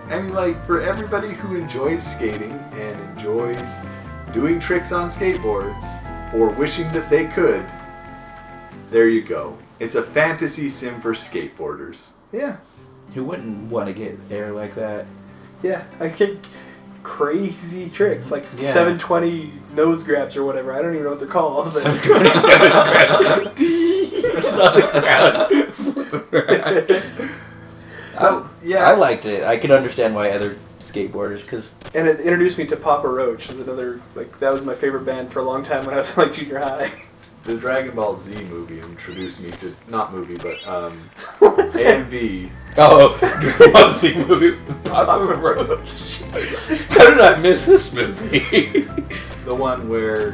I mean, like, for everybody who enjoys skating and enjoys doing tricks on skateboards, or wishing that they could, there you go. It's a fantasy sim for skateboarders. Yeah. Who wouldn't want to get air like that? Yeah, I kick crazy tricks, like Yeah. 720 nose grabs or whatever. I don't even know what they're called. But So, yeah. I liked it. I could understand why other skateboarders, because... And it introduced me to Papa Roach, as another, that was my favorite band for a long time when I was in, junior high. the Dragon Ball Z movie introduced me to, not movie, but AMV. Oh, Dragon Ball Z movie with Papa Roach. How did I miss this movie? The one where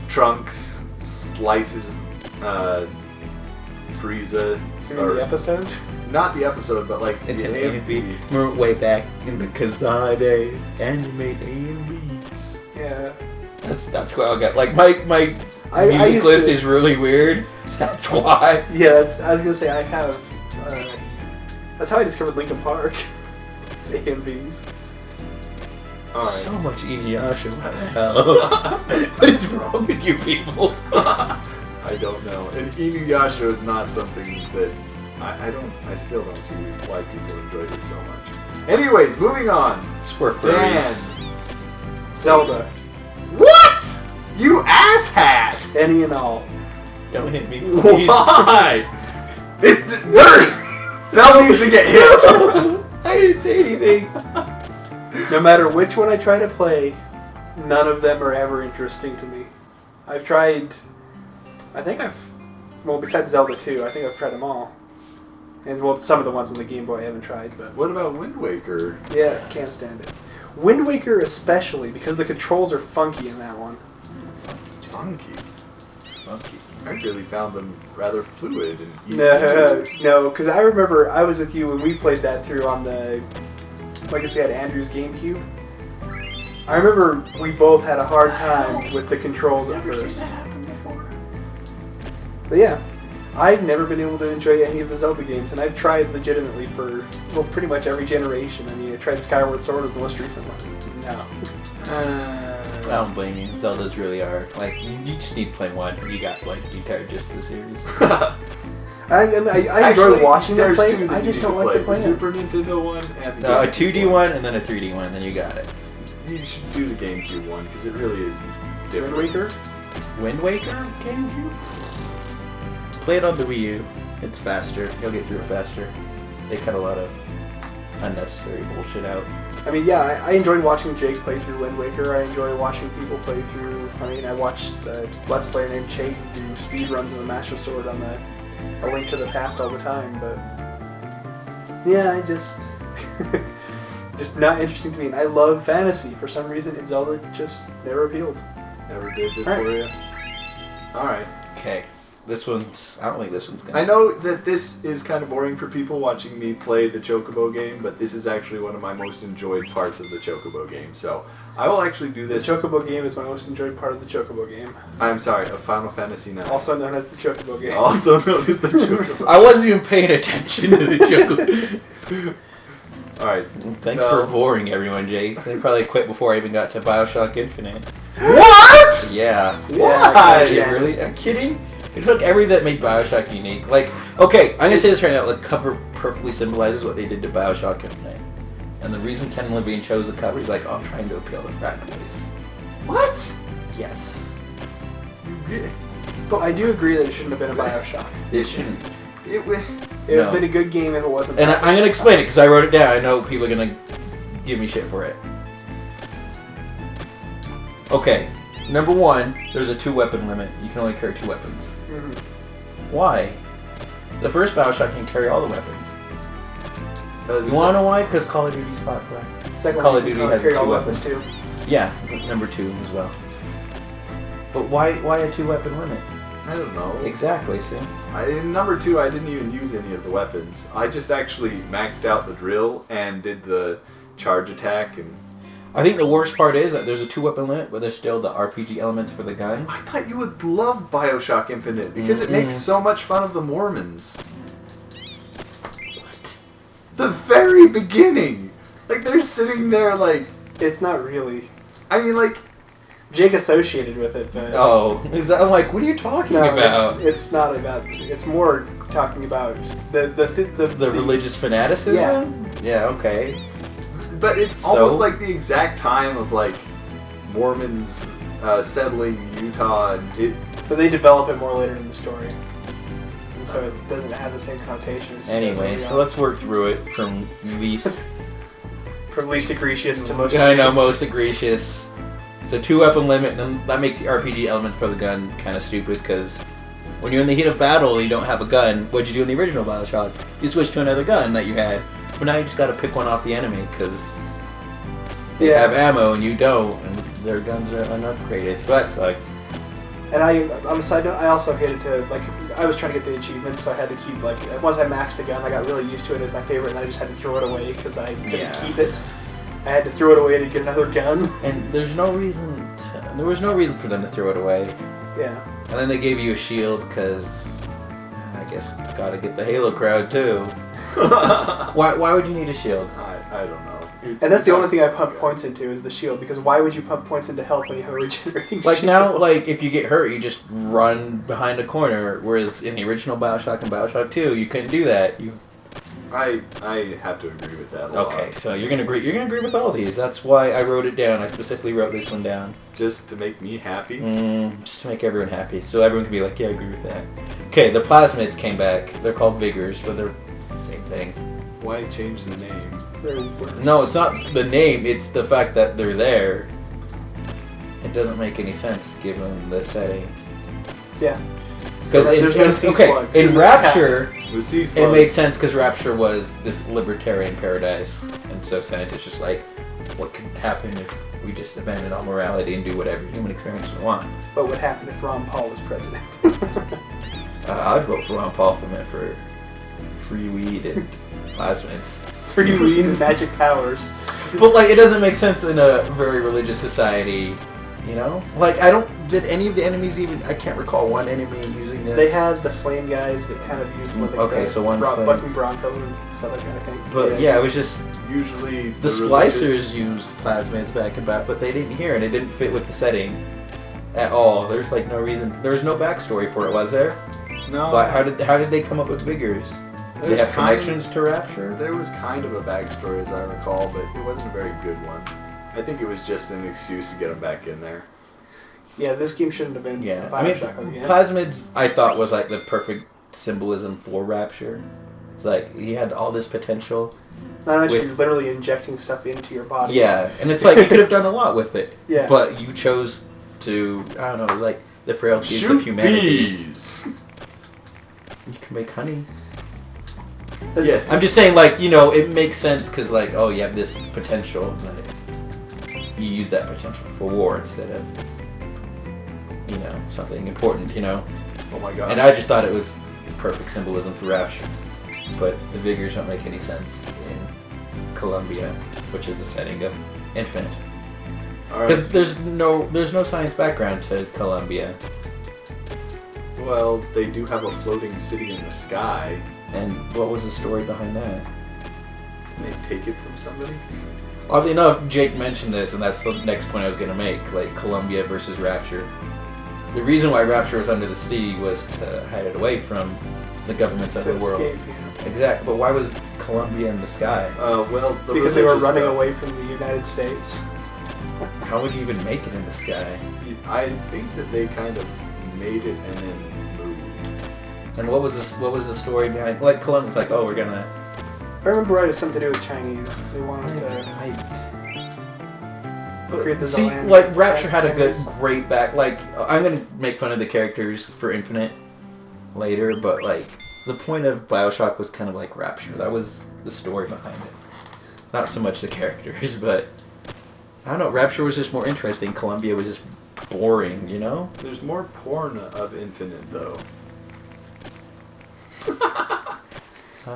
Trunks slices Frieza. See the episode? Not the episode, but like It's the an AMV. Remember way back in the Kazaa days, animate AMVs. Yeah. That's why I got like my I music used list to- is really weird. That's why. Yeah, I was gonna say I have. That's how I discovered Linkin Park. It's AMVs. Alright. So much Inuyasha. What the hell? What is wrong with you people? I don't know. And Inuyasha is not something that I still don't see why people enjoyed it so much. Anyways, moving on. It's for Dan. furries. Zelda. What? You asshat! Any and all. Don't hit me, please. Why? It's the dirt! Bell needs to get hit! I didn't say anything. No matter which one I try to play, none of them are ever interesting to me. I've tried. Well, besides Zelda 2, I think I've tried them all. And, well, some of the ones on the Game Boy I haven't tried, but. What about Wind Waker? Yeah, can't stand it. Wind Waker especially, because the controls are funky in that one. Funky. I really found them rather fluid and easy to No, use. no, because I remember I was with you when we played that through on the. I guess we had Andrew's GameCube. I remember we both had a hard time with the controls at first. happen before. But yeah, I've never been able to enjoy any of the Zelda games, and I've tried legitimately for, well, pretty much every generation. I mean, I tried Skyward Sword as the most recent one. No. I don't blame you. Zeldas really are. Like, you just need to play one, and you got, like, the entire gist of the series. I enjoy Actually, watching them there's play. two that I you just need don't to like to The play them. Super Nintendo one and the A GameCube 2D one, and then a 3D one, and then you got it. You should do the GameCube one because it really is Wind different. Waker? Wind Waker? GameCube? Play it on the Wii U. It's faster. You'll get through it faster. They cut a lot of unnecessary bullshit out. I mean, yeah, I enjoyed watching Jake play through Wind Waker. I enjoy watching people play through. I mean, I watched a Let's Player named Chade do speedruns of the Master Sword on A Link to the Past all the time, but yeah, I just not interesting to me. And I love fantasy for some reason, and Zelda just never appealed. Never did it Alright. for you. Alright. Okay. This one's... I don't think this one's gonna... I know that this is kind of boring for people watching me play the Chocobo game, but this is actually one of my most enjoyed parts of the Chocobo game. So I will actually do The this. Chocobo game is my most enjoyed part of the Chocobo game, I'm sorry, of Final Fantasy IX. also known as the Chocobo game. Also known as the Chocobo. I wasn't even paying attention to the joke. Alright. Thanks for boring everyone, Jake. They probably quit before I even got to Bioshock Infinite. What? Yeah. Why? Are you really? Are you kidding? It took everything that made Bioshock unique. Like, okay, I'm gonna say this right now. The cover perfectly symbolizes what they did to Bioshock Infinite. And the reason Ken Levine chose the cover, he's like, oh, I'm trying to appeal to frat boys. What? Yes. But I do agree that it shouldn't have been a Bioshock. It shouldn't. It would. It would have No. been a good game if it wasn't. And I'm gonna explain it because I wrote it down. I know people are gonna give me shit for it. Okay, number one, there's a 2-weapon limit. You can only carry 2 weapons. Mhm. Why? The first Bioshock can carry all the weapons. You wanna know why? Because Call of Duty's popular. Second Call one, of you Duty can has carry 2 all weapons. too. Yeah, number 2 as well. But why a 2-weapon limit? I don't know. Exactly, see? In number 2, I didn't even use any of the weapons. I just actually maxed out the drill and did the charge attack. And I think the worst part is that there's a 2-weapon limit, but there's still the RPG elements for the gun. I thought you would love Bioshock Infinite because it makes so much fun of the Mormons. What? The very beginning! Like, they're sitting there like... It's not really. I mean, like... Jake associated with it, but Oh, is that, I'm like, what are you talking no, about? it's not about. It's more talking about the religious fanaticism? Yeah, okay. But it's So? almost like the exact time of, like, Mormons settling Utah. And it, But they develop it more later in the story, and so it doesn't have the same connotations. Anyway, so let's work through it from least... from least egregious to most. I know, egregious. most egregious. It's a 2-weapon limit, and then that makes the RPG element for the gun kind of stupid, because when you're in the heat of battle and you don't have a gun, what'd you do in the original Bioshock? You switch to another gun that you had. But now you just gotta pick one off the enemy, because they have ammo and you don't, and their guns are unupgraded, so that sucked. And on a side note, I also hated to, like, I was trying to get the achievements, so I had to keep, like, once I maxed the gun, I got really used to it as my favorite, and I just had to throw it away because I couldn't keep it. I had to throw it away to get another gun. And there was no reason for them to throw it away. Yeah. And then they gave you a shield, because I guess gotta get the Halo crowd, too. Why would you need a shield? I don't know. And that's the only thing I pump points into is the shield, because why would you pump points into health when you have a regenerating Like shield? now, like if you get hurt, you just run behind a corner, whereas in the original Bioshock and Bioshock 2, you couldn't do that. I have to agree with that a lot. Okay, so you're gonna agree with all these. That's why I wrote it down. I specifically wrote this one down. Just to make me happy? Just to make everyone happy, so everyone can be like, yeah, I agree with that. Okay, the plasmids came back. They're called Vigors, but they're the same thing. Why change the name? They're worse. No, it's not the name, it's the fact that they're there. It doesn't make any sense given the setting. Yeah. Because there's no sea slugs in Rapture, With sea it slugs. made sense because Rapture was this libertarian paradise, and so scientists just like, what could happen if we just abandon all morality and do whatever human experiments we want? What would happen if Ron Paul was president? I'd vote for Ron Paul if it meant for free weed and plasmids. Free weed and magic powers. But like, it doesn't make sense in a very religious society, you know? Like, did any of the enemies even, I can't recall one enemy using the... They had the flame guys that kind of used like flame. bucking Bronco and stuff like that, I think. But yeah, it was just... Usually The splicers used plasmids back and back, but they didn't hear it. It didn't fit with the setting at all. There's like no reason. There was no backstory for it, was there? No. But how did they come up with Vigors? Did they have connections to Rapture? There was kind of a backstory, as I recall, but it wasn't a very good one. I think it was just an excuse to get them back in there. Yeah, this game shouldn't have been Yeah, Bioshock. plasmids I thought was like the perfect symbolism for Rapture. It's like he had all this potential. Not actually literally injecting stuff into your body. Yeah, and it's like you could have done a lot with it. Yeah. But you chose to, I don't know, it was like the frailties of humanity. Bees. You can make honey. Yes. I'm just saying, like, you know, it makes sense because, like, oh, you have this potential, but you use that potential for war instead of, you know, something important, you know? Oh my god. And I just thought it was perfect symbolism for Rapture. But the Vigors don't make any sense in Columbia, which is the setting of Infinite. Because Alright. there's no science background to Columbia. Well, they do have a floating city in the sky. And what was the story behind that? Can they take it from somebody? Oddly enough, Jake mentioned this, and that's the next point I was going to make, like Columbia versus Rapture. The reason why Rapture was under the sea was to hide it away from the governments of To the world. escape, yeah. Exactly, but why was Columbia in the sky? Well, Because they were running away from the United States. How would you even make it in the sky? I think that they kind of made it and then moved. And what was the story behind? Like Columbia's like, oh, we're gonna. If I remember right, it was something to do with Chinese. They wanted to create the See, land. like Rapture had a Chinese. great back. Like I'm gonna make fun of the characters for Infinite later, but like the point of Bioshock was kind of like Rapture. That was the story behind it. Not so much the characters, but I don't know. Rapture was just more interesting. Columbia was just boring, you know? There's more porn of Infinite, though.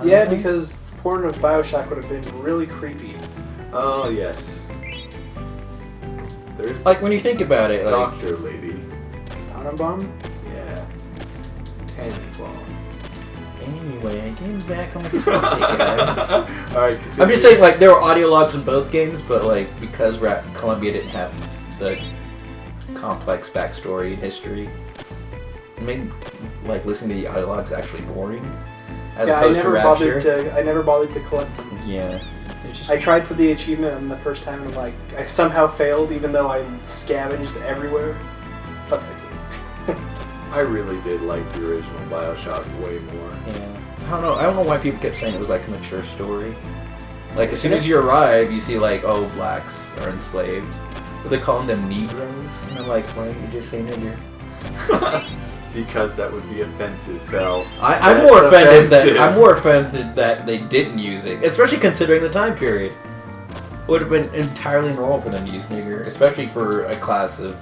Yeah, because the porn of Bioshock would have been really creepy. Oh, yes. There's Like when you think about it, like Doctor Lady. Tannenbaum? Yeah. Tannenbaum. anyway, getting back on the topic, guys. Alright, I'm just saying, like, there were audio logs in both games, but, like, because Columbia didn't have the complex backstory and history, it made, like, listening to the audio logs actually boring. As opposed to Rapture. I never bothered to collect them. Yeah. Just, I tried for the achievement on the first time and, like, I somehow failed even though I scavenged everywhere. Fuck that game. I really did like the original Bioshock way more. yeah. I don't know why people kept saying it was, like, a mature story. Like, as soon as you arrive, you see, like, oh, blacks are enslaved. They're calling them Negroes, and I'm like, why don't you just say nigger? Because that would be offensive, Phil. I'm more offended that they didn't use it, especially considering the time period. It would have been entirely normal for them to use nigger, especially for a class of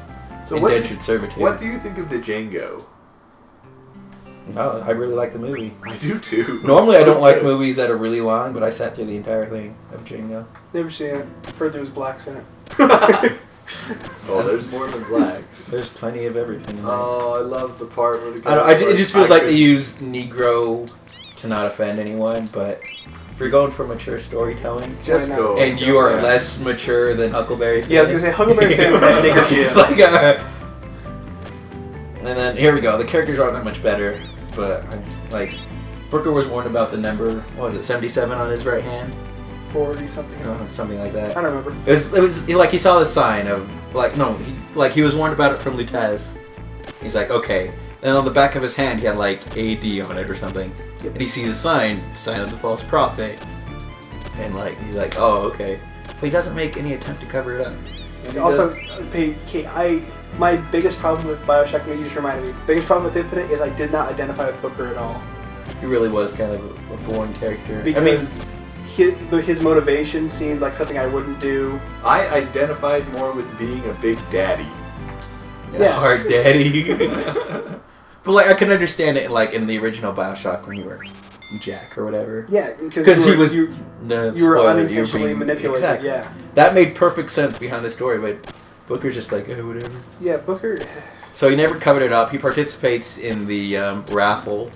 indentured servitude. What do you think of Django? Oh, I really like the movie. I do too. Normally, I don't like movies that are really long, but I sat through the entire thing of Django. Never seen it. Heard there was blacks in it. Oh, there's more than blacks. There's plenty of everything in there. Oh, I love the part where the guy... it just feels like they use Negro to not offend anyone, but if you're going for mature storytelling, just go. And you are less mature than Huckleberry Finn. Yeah, I was going to say, Huckleberry Finn with that nigger It's like and then, here we go. The characters aren't that much better, but, like, Booker was warned about the number, what was it, 77 on his right hand? 40 something. Something like that. I don't remember. It was like he saw the sign of he was warned about it from Lutez. He's like, okay. And on the back of his hand he had like AD on it or something. Yep. And he sees a sign of the false prophet. And like he's like, oh, okay. But he doesn't make any attempt to cover it up. Also, my biggest problem with Bioshock, you just reminded me, biggest problem with Infinite is I did not identify with Booker at all. He really was kind of a boring character. Because his motivation seemed like something I wouldn't do. I identified more with being a big daddy. Yeah, hard daddy. But like I can understand it like in the original Bioshock when you were Jack or whatever. Yeah, because you were unintentionally manipulated. Exactly. Yeah, that made perfect sense behind the story, but Booker's just like, oh, whatever. Yeah, Booker. So he never covered it up. He participates in the raffle.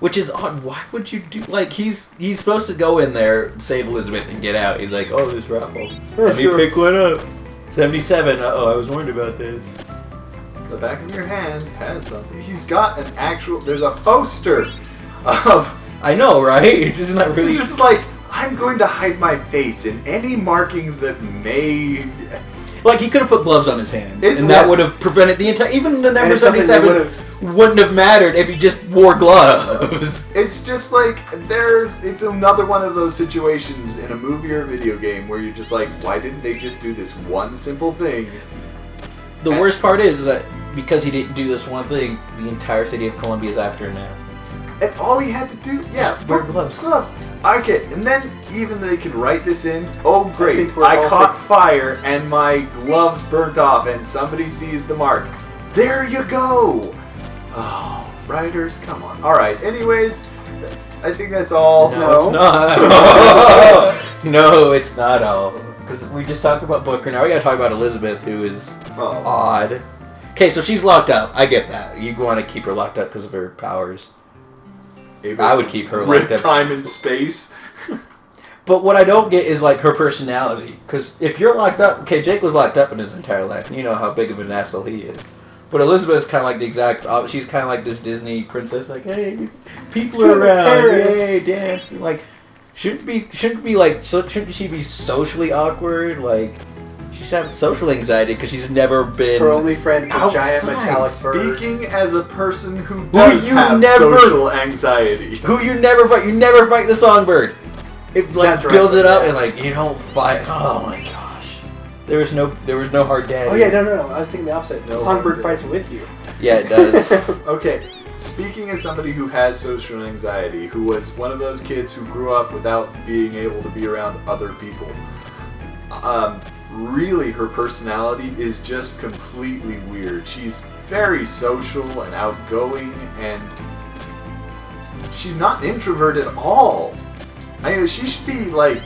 Which is odd. Why would you do... Like, he's supposed to go in there, save Elizabeth, and get out. He's like, oh, this raffle. Let me pick one up. 77. Uh-oh, I was worried about this. The back of your hand has something. He's got an actual... There's a poster of... I know, right? Isn't that really... This is like, I'm going to hide my face in any markings that may... Like, he could have put gloves on his hand. That would have prevented the entire... Even the number 77... wouldn't have mattered if he just wore gloves. It's just like it's another one of those situations in a movie or a video game where you're just like, why didn't they just do this one simple thing? The worst part is that because he didn't do this one thing, the entire city of Columbia is after him now. And all he had to do, wear gloves. Okay, and then even they could write this in. Oh great, I caught fire and my gloves burnt off, and somebody sees the mark. There you go. Oh, writers, come on. Alright, anyways, I think that's all. No, it's not. No, it's not all. Because we just talked about Booker, now we gotta talk about Elizabeth, who is odd. Okay, so she's locked up. I get that. You want to keep her locked up because of her powers. I would keep her locked up. Time and space. But what I don't get is like her personality. Because if you're locked up, okay, Jake was locked up in his entire life, and you know how big of an asshole he is. But Elizabeth's kind of like the exact she's kind of like this Disney princess, like, hey, people are around, yay, dance. Like, shouldn't she be socially awkward? Like, she should have social anxiety because she's never been... Her only friend is a giant metallic bird. Speaking as a person who does have social anxiety. Who you never fight. You never fight the songbird. It like builds it up and like, you don't fight. Oh my gosh. There was no hard daddy. Oh yeah, no. I was thinking the opposite. The songbird fights with you. Yeah, it does. Okay, speaking as somebody who has social anxiety, who was one of those kids who grew up without being able to be around other people, really her personality is just completely weird. She's very social and outgoing, and she's not introverted at all. I mean, she should be like...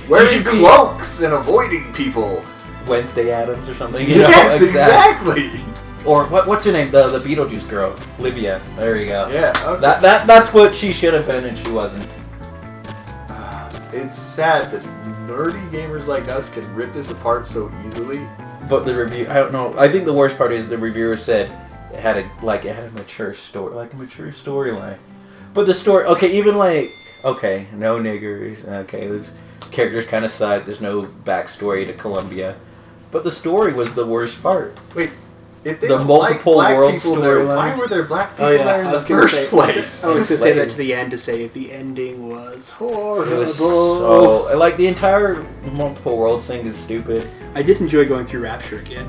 wearing cloaks and avoiding people. Wednesday Addams or something. Yes, exactly. Or what's her name? The Beetlejuice girl, Livia. There you go. Yeah. Okay. That's what she should have been, and she wasn't. It's sad that nerdy gamers like us can rip this apart so easily. But the review, I don't know. I think the worst part is the reviewer said it had a mature story, like a mature storyline. But the story, okay, even like, okay, no niggers. Okay, there's characters kind of suck. There's no backstory to Columbia. But the story was the worst part. Wait, If they The don't multiple like black world people there, storyline. why were there black people Oh yeah, there in I the was gonna first say, place? I was gonna say that Lame. to the end to say the ending was horrible. It was so like the entire multiple worlds thing is stupid. I did enjoy going through Rapture again.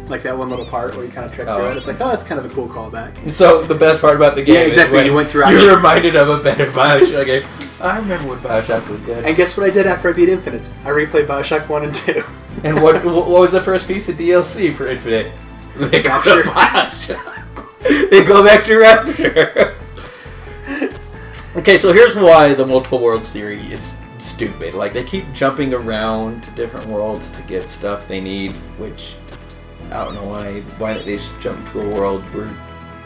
Like that one little part where you kind of trek through it. It's like, oh, it's kind of a cool callback. So the best part about the game, Yeah, exactly. is when You went through you're reminded of a better Bioshock game. I remember when Bioshock was good. And guess what I did after I beat Infinite? I replayed Bioshock 1 and 2. And what was the first piece of DLC for Infinite? They go to Bioshock. They go back to Rapture. Okay, so here's why the multiple worlds theory is stupid. Like, they keep jumping around to different worlds to get stuff they need, which I don't know why. Why don't they just jump to a world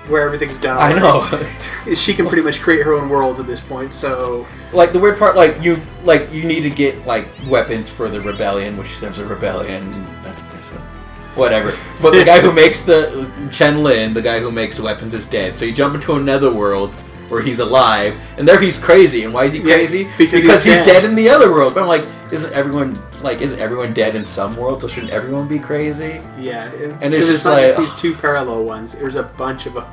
where everything's done I already. know. She can pretty much create her own worlds at this point, so... Like, the weird part, like, you need to get, like, weapons for the rebellion, which there's a rebellion. Whatever. But the guy who makes the... Chen Lin, the guy who makes weapons, is dead. So you jump into another world where he's alive, and there he's crazy. And why is he crazy? Yeah, because he's dead in the other world. But I'm like, isn't everyone dead in some world? So shouldn't everyone be crazy? Yeah. And it's just not like... just these two parallel ones. There's a bunch of them.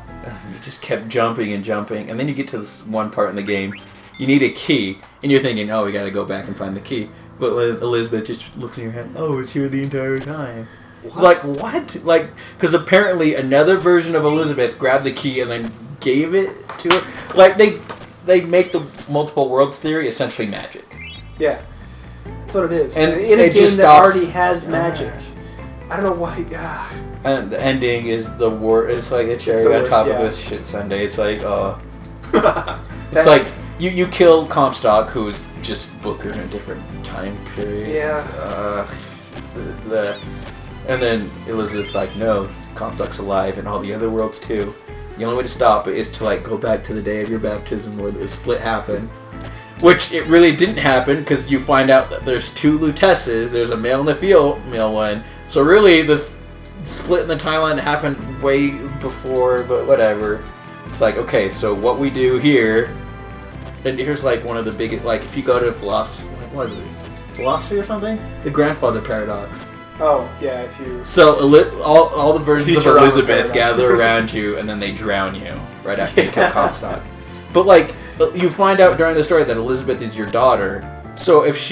You just kept jumping and jumping, and then you get to this one part in the game. You need a key, and you're thinking, oh, we gotta go back and find the key. But Elizabeth just looks in your head, oh, it's here the entire time. What? Like, what? Like, because apparently another version of Elizabeth grabbed the key and then gave it to her. Like, they make the multiple worlds theory essentially magic. Yeah. That's what it is. And in a it game just that stops- already has magic. I don't know why... And the ending is the worst. It's like a cherry the on worst, top yeah. of a shit sundae. It's like, it's like you kill Comstock, who's just Booker in a different time period. Yeah. And then Elizabeth's like, no, Comstock's alive, and all the other worlds too. The only way to stop it is to like go back to the day of your baptism where the split happened. Which it really didn't happen, because you find out that there's two Lutesses. There's a male and a female one. So really, the split in the timeline happened way before, but whatever. It's like, okay, so what we do here, and here's like one of the biggest, like if you go to philosophy, what is it? Philosophy or something? The grandfather paradox. Oh, yeah, if you... So all the versions of Futurama Elizabeth paradox. gather around you, and then they drown you right after you kill Comstock. But like, you find out during the story that Elizabeth is your daughter. So if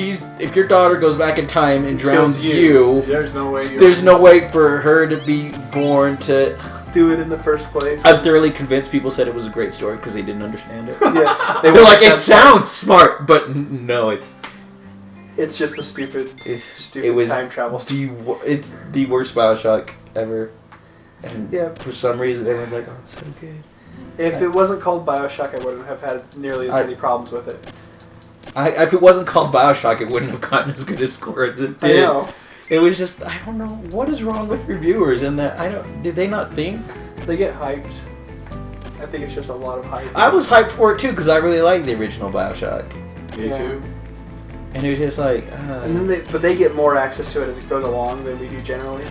your daughter goes back in time and drowns you, there's no way for her to be born to do it in the first place. I'm thoroughly convinced people said it was a great story because they didn't understand it. Yeah, They're like, it sounds smart, but no, it's just a stupid it was time travel story. It's the worst Bioshock ever. And Yeah. for some reason, everyone's like, oh, it's so good. If it wasn't called Bioshock, I wouldn't have had nearly as many problems with it. If it wasn't called Bioshock, it wouldn't have gotten as good a score as it did. I know. It was just, I don't know, what is wrong with reviewers in that, did they not think? They get hyped. I think it's just a lot of hype. I was hyped for it too, because I really liked the original Bioshock. Me Yeah. too. And it was just like, And then they get more access to it as it goes along than we do generally.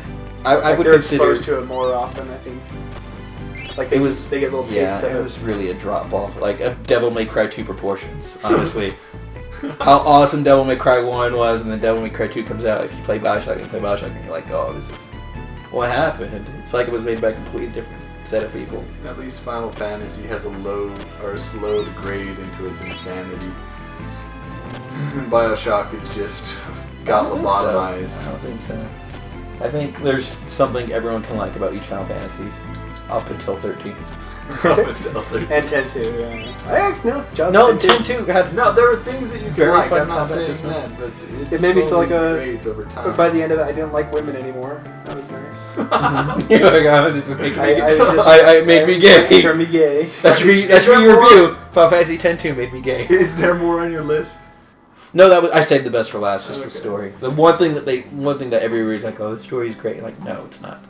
I would they're consider exposed to it more often, I think. Like they get little tastes of it it. was really a drop ball, like a Devil May Cry 2 proportions, honestly. How awesome Devil May Cry 1 was, and then Devil May Cry 2 comes out. If you play Bioshock and you're like, oh, this is what happened. It's like it was made by a completely different set of people. At least Final Fantasy has a slow degrade into its insanity. Bioshock is just got lobotomized. I don't think so. I think there's something everyone can like about each Final Fantasies up until 13. And 10 too, yeah. I actually, No, 10-2 had... No, there are things that you can Very like. fun I'm not combat saying system. that, but It made me feel like degrades over time. But by the end of it, I didn't like women anymore. That was nice. You're like, oh, this is making me I gay. was just... I made me gay. Turned me gay. That's for your review. Final Fantasy 10-2 made me gay. Is there more on your list? No, I saved the best for last. Just the Okay. story. The one thing that everybody's like, oh, the story's great. Like, no, it's not.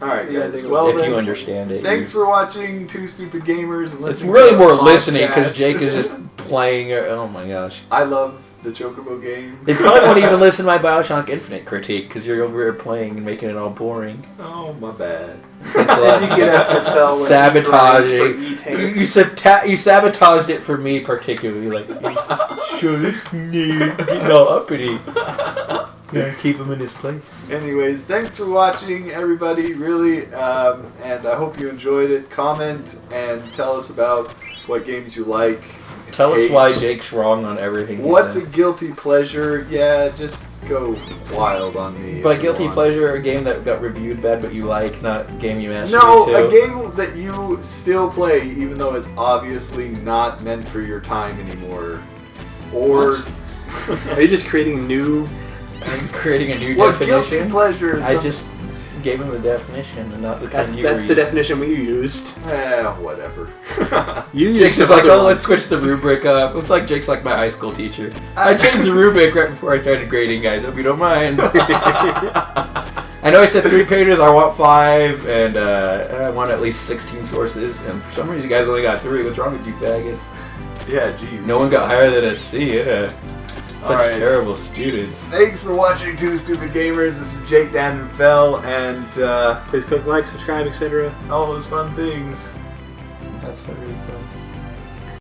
Alright, Yeah, guys. they- Well, if then, you understand it. thanks for watching Two Stupid Gamers and It's listening. really to more our listening podcast. because Jake is just playing. Oh my gosh. I love the Chocobo game. They probably won't even listen to my Bioshock Infinite critique because you're over here playing and making it all boring. Oh, my bad. If you get after Fel when Sabotaging. he grinds for You sabotaged it for me particularly. Like, show this nerd getting all uppity. Yeah, keep him in his place. Anyways, thanks for watching, everybody. Really, and I hope you enjoyed it. Comment and tell us about what games you like. Tell us hate. why Jake's wrong on everything. What's a guilty pleasure? Yeah, just go wild on me. By if you guilty want. pleasure, a game that got reviewed bad but you like, not a game you mastered No, too. a game that you still play, even though it's obviously not meant for your time anymore. Or Are you just creating a new? I'm creating a new what guilty definition. pleasure is I just gave him a definition and not the kind you That's were the definition we used. whatever. You Jake's used just the like, other oh, one. let's switch the rubric up. It's like Jake's like my high school teacher. I changed the rubric right before I started grading, guys. Hope you don't mind. I know I said 3 pages. I want 5, and I want at least 16 sources. And for some reason, you guys only got 3. What's wrong with you faggots? Yeah, geez. No one got higher than a C. Yeah. Such Alright. terrible students. Thanks for watching Two Stupid Gamers. This is Jake, Dan, and Fell, and Please click like, subscribe, etc. all those fun things. That's not really fun.